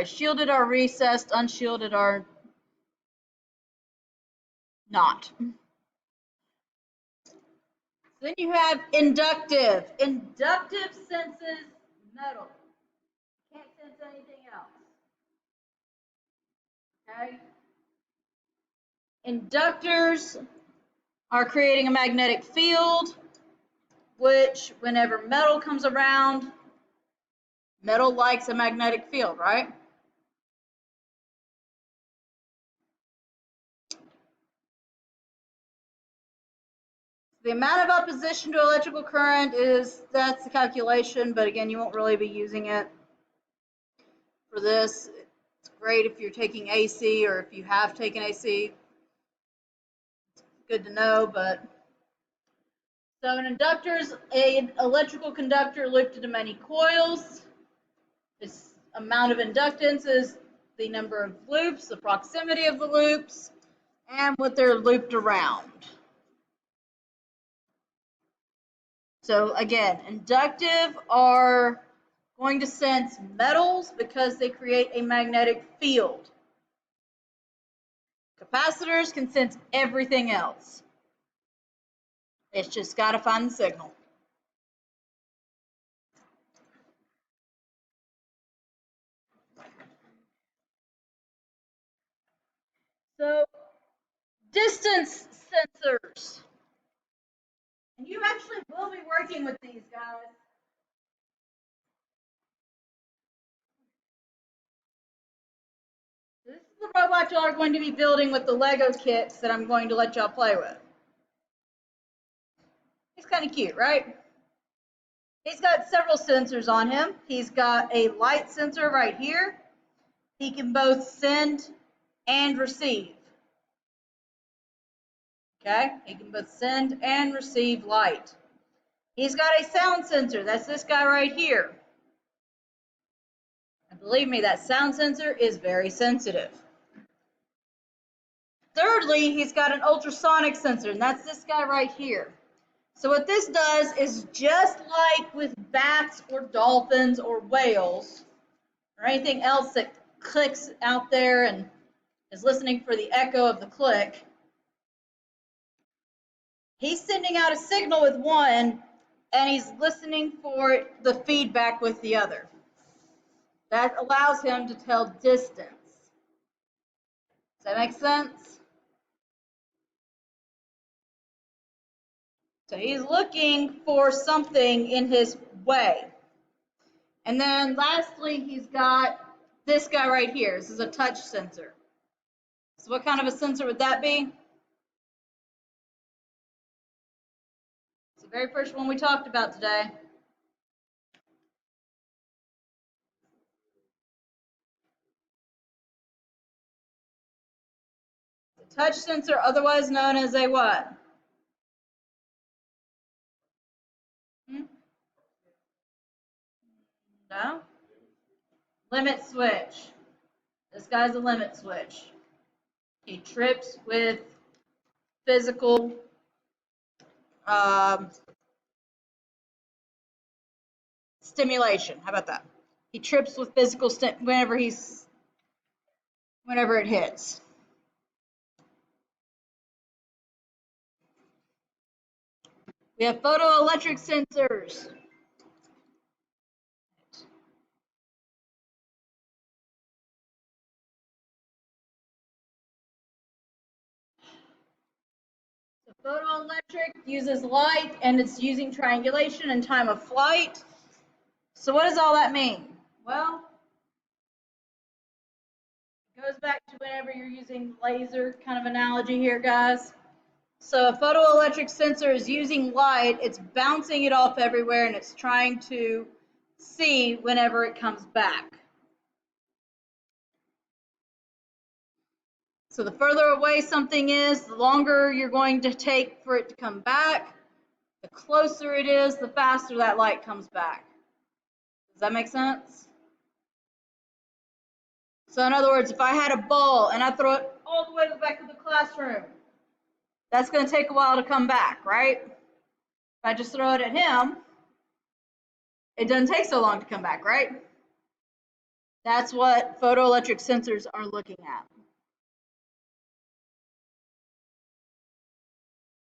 Shielded are recessed. Unshielded are not. Then you have inductive. Inductive senses metal. Can't sense anything else. Okay? Inductors are creating a magnetic field, which whenever metal comes around, metal likes a magnetic field, right? The amount of opposition to electrical current that's the calculation, but again, you won't really be using it for this. It's great if you're taking AC or if you have taken AC. It's good to know, but so an inductor is an electrical conductor looped into many coils. Its amount of inductance is the number of loops, the proximity of the loops, and what they're looped around. So again, inductive are going to sense metals because they create a magnetic field. Capacitors can sense everything else. It's just got to find the signal. So, distance sensors. And you actually will be working with these guys. This is the robot y'all are going to be building with the Lego kits that I'm going to let y'all play with. He's kind of cute, right? He's got several sensors on him. He's got a light sensor right here. He can both send and receive. Okay, he can both send and receive light. He's got a sound sensor. That's this guy right here. And believe me, that sound sensor is very sensitive. Thirdly, he's got an ultrasonic sensor, and that's this guy right here. So what this does is just like with bats or dolphins or whales or anything else that clicks out there and is listening for the echo of the click, he's sending out a signal with one and he's listening for the feedback with the other. That allows him to tell distance. Does that make sense? So he's looking for something in his way. And then lastly, he's got this guy right here. This is a touch sensor. So what kind of a sensor would that be? It's the very first one we talked about today. The touch sensor, otherwise known as a what? No? Limit switch. This guy's a limit switch. He trips with physical stimulation. How about that? He trips with physical whenever it hits. We have photoelectric sensors. So photoelectric uses light and it's using triangulation and time of flight. So what does all that mean? Well, it goes back to whenever you're using laser kind of analogy here, guys. So a photoelectric sensor is using light, it's bouncing it off everywhere and it's trying to see whenever it comes back. So the further away something is, the longer you're going to take for it to come back. The closer it is, the faster that light comes back. Does that make sense? So in other words, if I had a ball and I throw it all the way to the back of the classroom, that's going to take a while to come back, right? If I just throw it at him, it doesn't take so long to come back, right? That's what photoelectric sensors are looking at.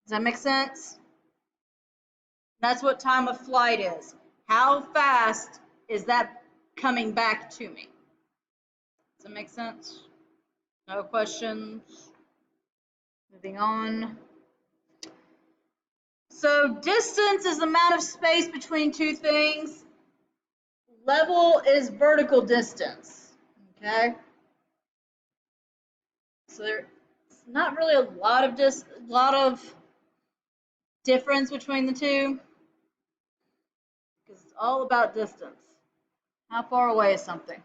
Does that make sense? That's what time of flight is. How fast is that coming back to me? Does that make sense? No questions? Moving on. So distance is the amount of space between two things. Level is vertical distance. Okay? So there's not really a lot of difference between the two, because it's all about distance. How far away is something?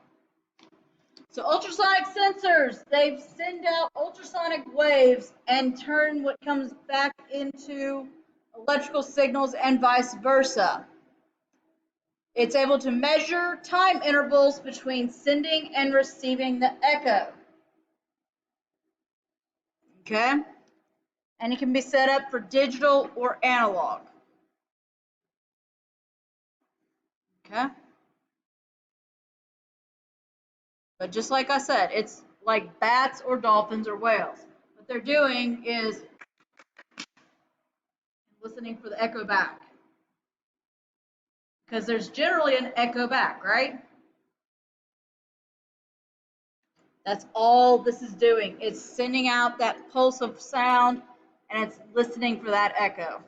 So ultrasonic sensors, they send out ultrasonic waves and turn what comes back into electrical signals and vice versa. It's able to measure time intervals between sending and receiving the echo. Okay? And it can be set up for digital or analog. Okay? But just like I said, it's like bats or dolphins or whales. What they're doing is listening for the echo back. Because there's generally an echo back, right? That's all this is doing. It's sending out that pulse of sound and it's listening for that echo.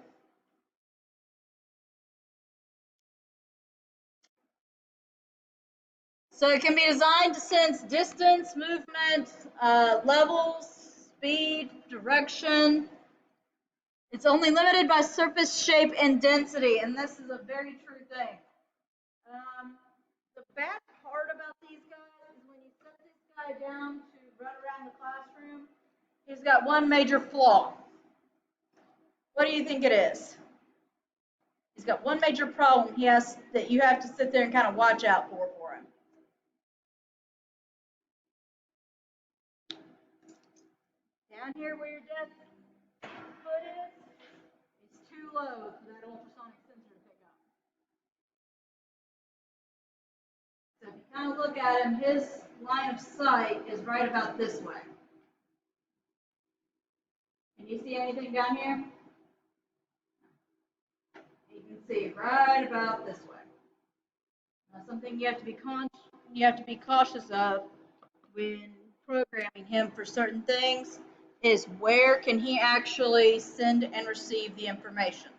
So it can be designed to sense distance, movement, levels, speed, direction, It's only limited by surface shape and density, and this is a very true thing. The bad part about these guys is when you set this guy down to run around the classroom, he's got one major flaw. What do you think it is? He's got one major problem that you have to sit there and kind of watch out for him. Down here where your desk foot is, it's too low for that ultrasonic sensor to pick up. So if you kind of look at him, his line of sight is right about this way. Can you see anything down here? You can see right about this way. Now, something you have to be cautious of when programming him for certain things is where can he actually send and receive the information.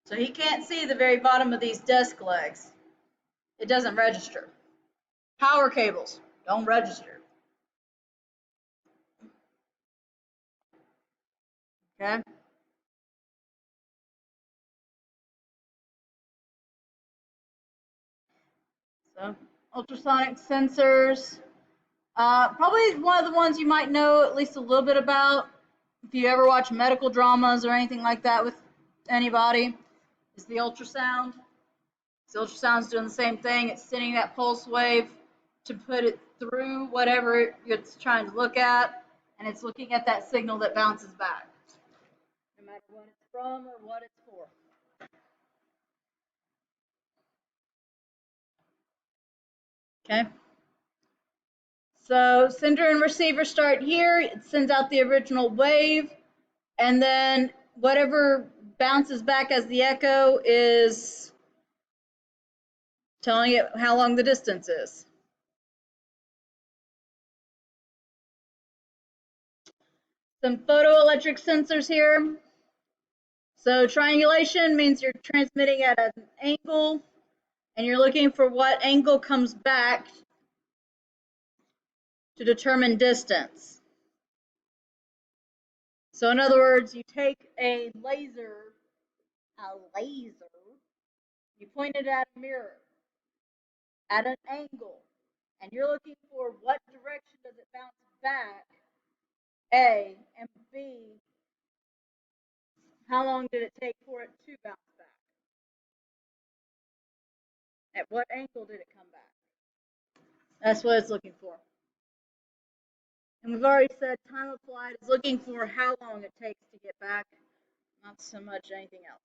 So he can't see the very bottom of these desk legs. It doesn't register. Power cables don't register. Okay? So ultrasonic sensors, probably one of the ones you might know at least a little bit about if you ever watch medical dramas or anything like that with anybody, is the ultrasound. The ultrasound's doing the same thing. It's sending that pulse wave to put it through whatever it's trying to look at, and it's looking at that signal that bounces back, no matter what it's from or what it's for. Okay. So sender and receiver start here. It sends out the original wave, and then whatever bounces back as the echo is telling it how long the distance is. Some photoelectric sensors here. So triangulation means you're transmitting at an angle, and you're looking for what angle comes back to determine distance. So in other words, you take a laser, you point it at a mirror at an angle, and you're looking for what direction does it bounce back, A, and B, how long did it take for it to bounce back? At what angle did it come back? That's what it's looking for. And we've already said time of flight is looking for how long it takes to get back, not so much anything else.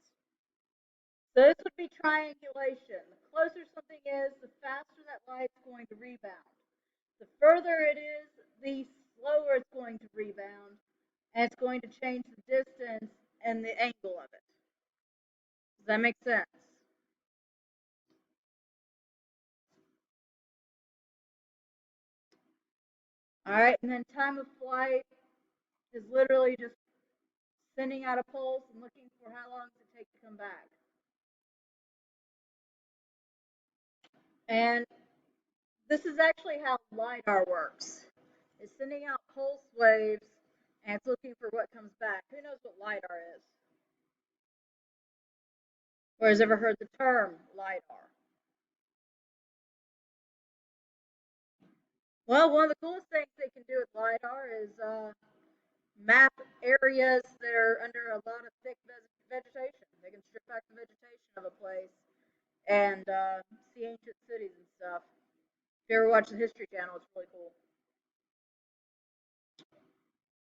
So this would be triangulation. The closer something is, the faster that light's going to rebound. The further it is, the slower it's going to rebound, and it's going to change the distance and the angle of it. Does that make sense? All right, and then time of flight is literally just sending out a pulse and looking for how long does it take to come back. And this is actually how LiDAR works. It's sending out pulse waves and it's looking for what comes back. Who knows what LiDAR is? Or has ever heard the term LiDAR? Well, one of the coolest things they can do with LiDAR is map areas that are under a lot of thick vegetation. They can strip back the vegetation of a place and see ancient cities and stuff. If you ever watch the History Channel, it's really cool.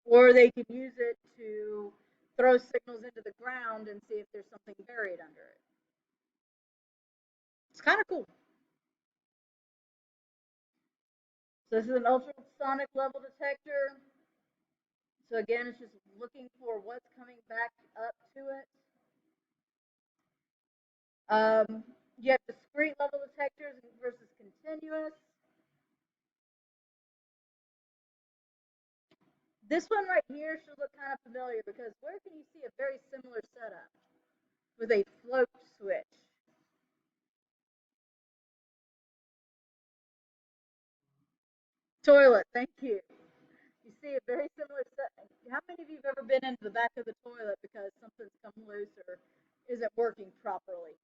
Or they can use it to throw signals into the ground and see if there's something buried under it. It's kind of cool. So this is an ultrasonic level detector. So again, it's just looking for what's coming back up to it. You have discrete level detectors versus continuous. This one right here should look kind of familiar because where can you see a very similar setup with a float switch? Toilet, thank you. You see a very similar set. How many of you have ever been into the back of the toilet because something's come loose or isn't working properly?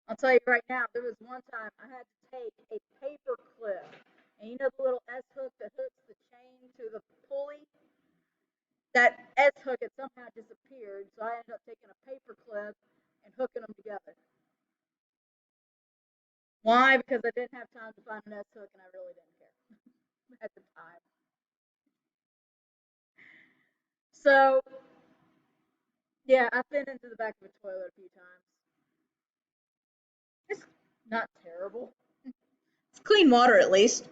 I'll tell you right now, there was one time I had to take a paper clip, and you know the little S hook that hooks the chain to the pulley? That S hook had somehow disappeared, so I ended up taking a paper clip and hooking them together. Why? Because I didn't have time to find an S hook, and I really didn't care at the time. So, yeah, I've been into the back of a toilet a few times. It's not terrible. It's clean water, at least.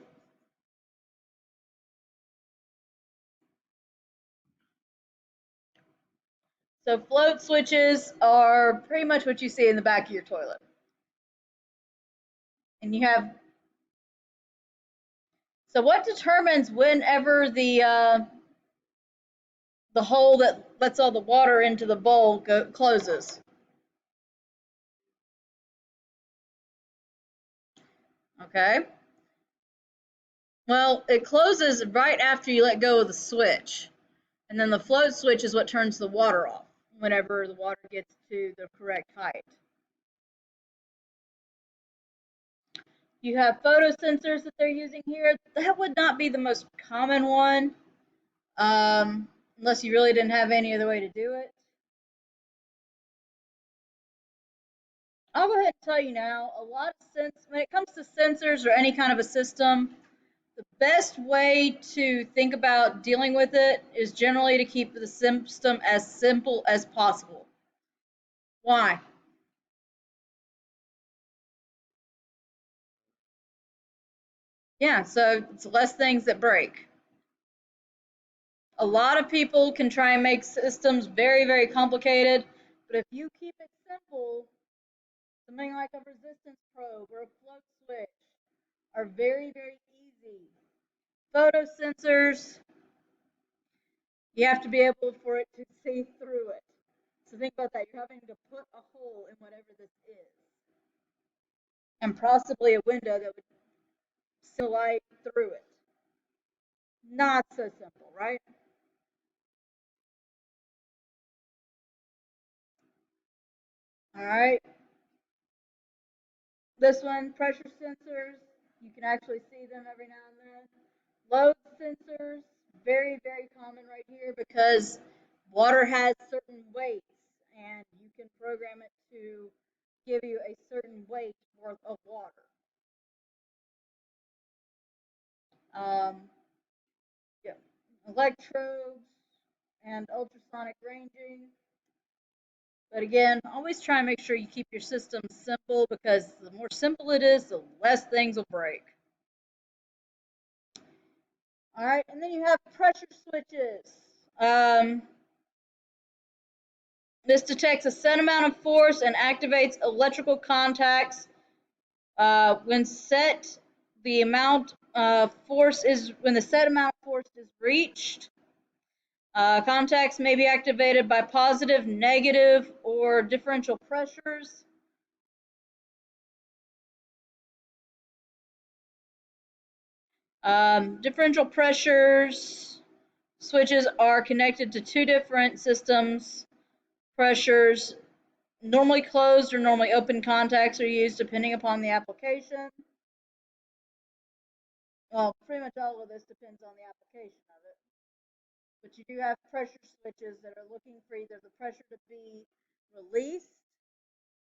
So float switches are pretty much what you see in the back of your toilet. And you have, so what determines whenever the hole that lets all the water into the bowl closes? Okay. Well, it closes right after you let go of the switch. And then the float switch is what turns the water off whenever the water gets to the correct height. You have photosensors that they're using here. That would not be the most common one, unless you really didn't have any other way to do it. I'll go ahead and tell you now, a lot of when it comes to sensors or any kind of a system, the best way to think about dealing with it is generally to keep the system as simple as possible. Why? Yeah, so it's less things that break. A lot of people can try and make systems very, very complicated, but if you keep it simple, something like a resistance probe or a float switch are very, very easy. Photosensors, you have to be able for it to see through it. So think about that. You're having to put a hole in whatever this is. And possibly a window that would see light through it. Not so simple, right? All right. This one, pressure sensors. You can actually see them every now and then. Load sensors, very, very common right here because water has certain weights and you can program it to give you a certain weight worth of water. Yeah. Electrodes and ultrasonic ranging. But again, always try and make sure you keep your system simple because the more simple it is, the less things will break. All right, and then you have pressure switches. This detects a set amount of force and activates electrical contacts. When set, the amount of force is when the set amount of force is reached. Contacts may be activated by positive, negative, or differential pressures. Differential pressures switches are connected to two different systems. Pressures, normally closed or normally open contacts are used depending upon the application. Well, pretty much all of this depends on the application of it. But you do have pressure switches that are looking for either the pressure to be released,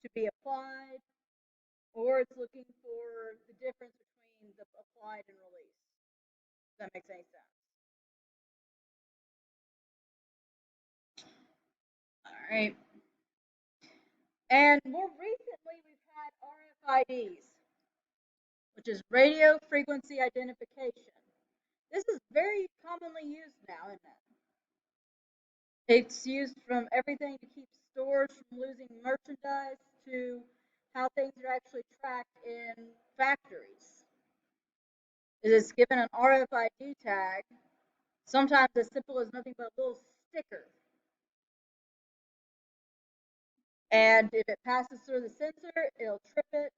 to be applied, or it's looking for the difference between the applied and released. If that makes any sense. All right. And more recently, we've had RFIDs, which is radio frequency identification. This is very commonly used now, isn't it? It's used from everything to keep stores from losing merchandise to how things are actually tracked in factories. It is given an RFID tag, sometimes as simple as nothing but a little sticker. And if it passes through the sensor, it'll trip it.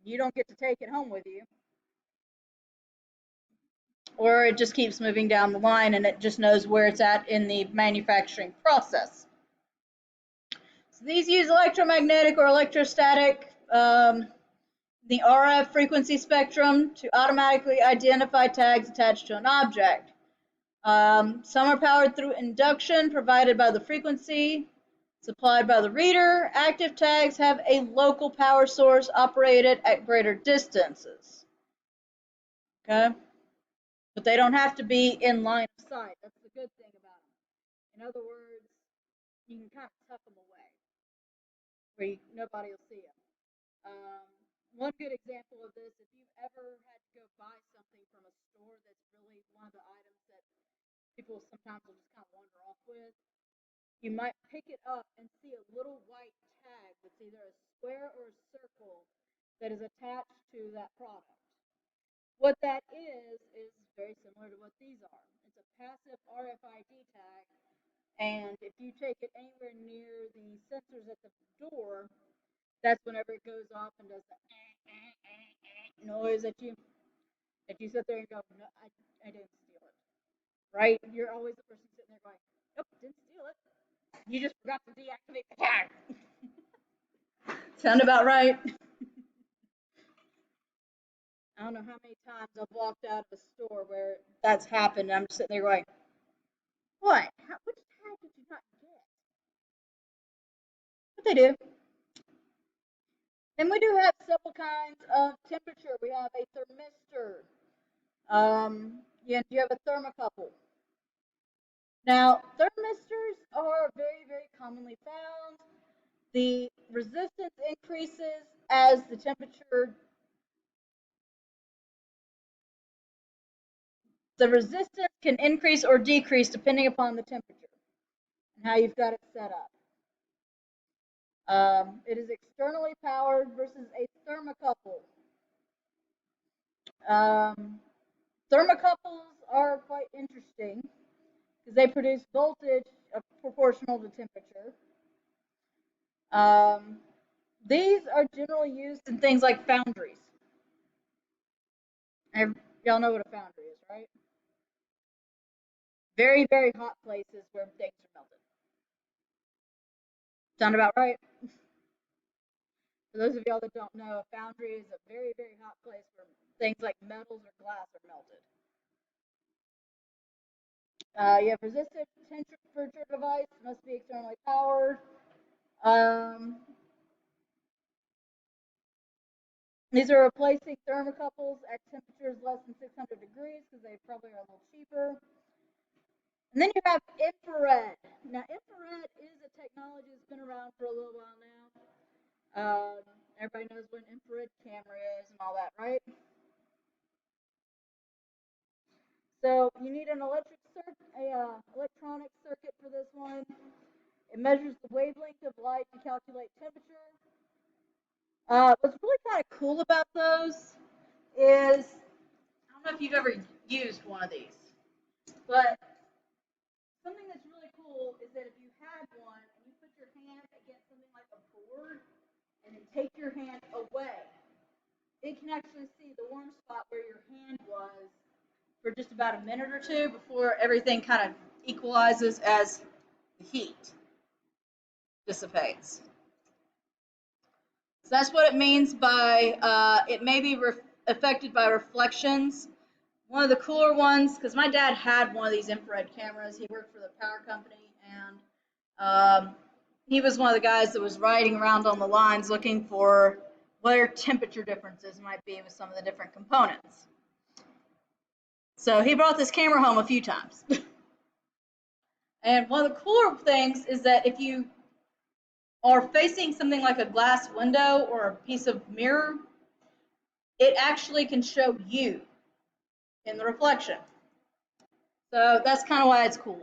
You don't get to take it home with you. or it just keeps moving down the line and it just knows where it's at in the manufacturing process. So these use electromagnetic or electrostatic, the RF frequency spectrum to automatically identify tags attached to an object. Some are powered through induction provided by the frequency supplied by the reader. Active tags have a local power source operated at greater distances. Okay? But they don't have to be in line of sight. That's the good thing about them. In other words, you can kind of tuck them away where nobody will see them. One good example of this, if you've ever had to go buy something from a store that's really one of the items that people sometimes will just kind of wander off with, you might pick it up and see a little white tag that's either a square or a circle that is attached to that product. What that is very similar to what these are. It's a passive RFID tag, and if you take it anywhere near the sensors at the door, that's whenever it goes off and does the noise at you sit there and go, no, I didn't steal it. Right? You're always the person sitting there going, nope, didn't steal it. You just forgot to deactivate the tag. Sound about right? I don't know how many times I've walked out of a store where that's happened, and I'm just sitting there going, what? Which tag did you not get? But they do. And we do have several kinds of temperature. We have a thermistor. You have a thermocouple. Now, thermistors are very, very commonly found. The resistance increases as the temperature. The resistance can increase or decrease depending upon the temperature and how you've got it set up. It is externally powered versus a thermocouple. Thermocouples are quite interesting because they produce voltage proportional to temperature. These are generally used in things like foundries. Y'all know what a foundry is, right? Very, very hot places where things are melted. Sound about right? For those of y'all that don't know, a foundry is a very, very hot place where things like metals or glass are melted. You have resistive temperature device, must be externally powered. These are replacing thermocouples at temperatures less than 600 degrees because they probably are a little cheaper. And then you have infrared. Now, infrared is a technology that's been around for a little while now. Everybody knows what an infrared camera is and all that, right? So you need an electronic circuit for this one. It measures the wavelength of light to calculate temperature. What's really kind of cool about those is, I don't know if you've ever used one of these, but something that's really cool is that if you had one and you put your hand against something like a board and then take your hand away, it can actually see the warm spot where your hand was for just about a minute or two before everything kind of equalizes as the heat dissipates. So that's what it means by it may be affected by reflections. One of the cooler ones, because my dad had one of these infrared cameras. He worked for the power company, and he was one of the guys that was riding around on the lines looking for where temperature differences might be with some of the different components. So he brought this camera home a few times. And one of the cooler things is that if you are facing something like a glass window or a piece of mirror, it actually can show you in the reflection. So that's kind of why it's cool.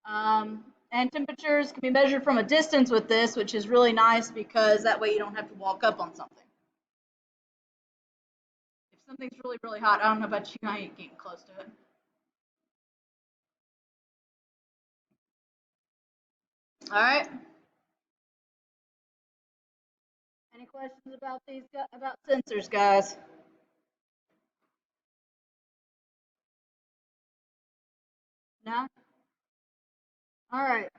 And temperatures can be measured from a distance with this, which is really nice because that way you don't have to walk up on something. If something's really, really hot, I don't know about you, I ain't getting close to it. All right. Any questions about these, about sensors, guys? Now? All right.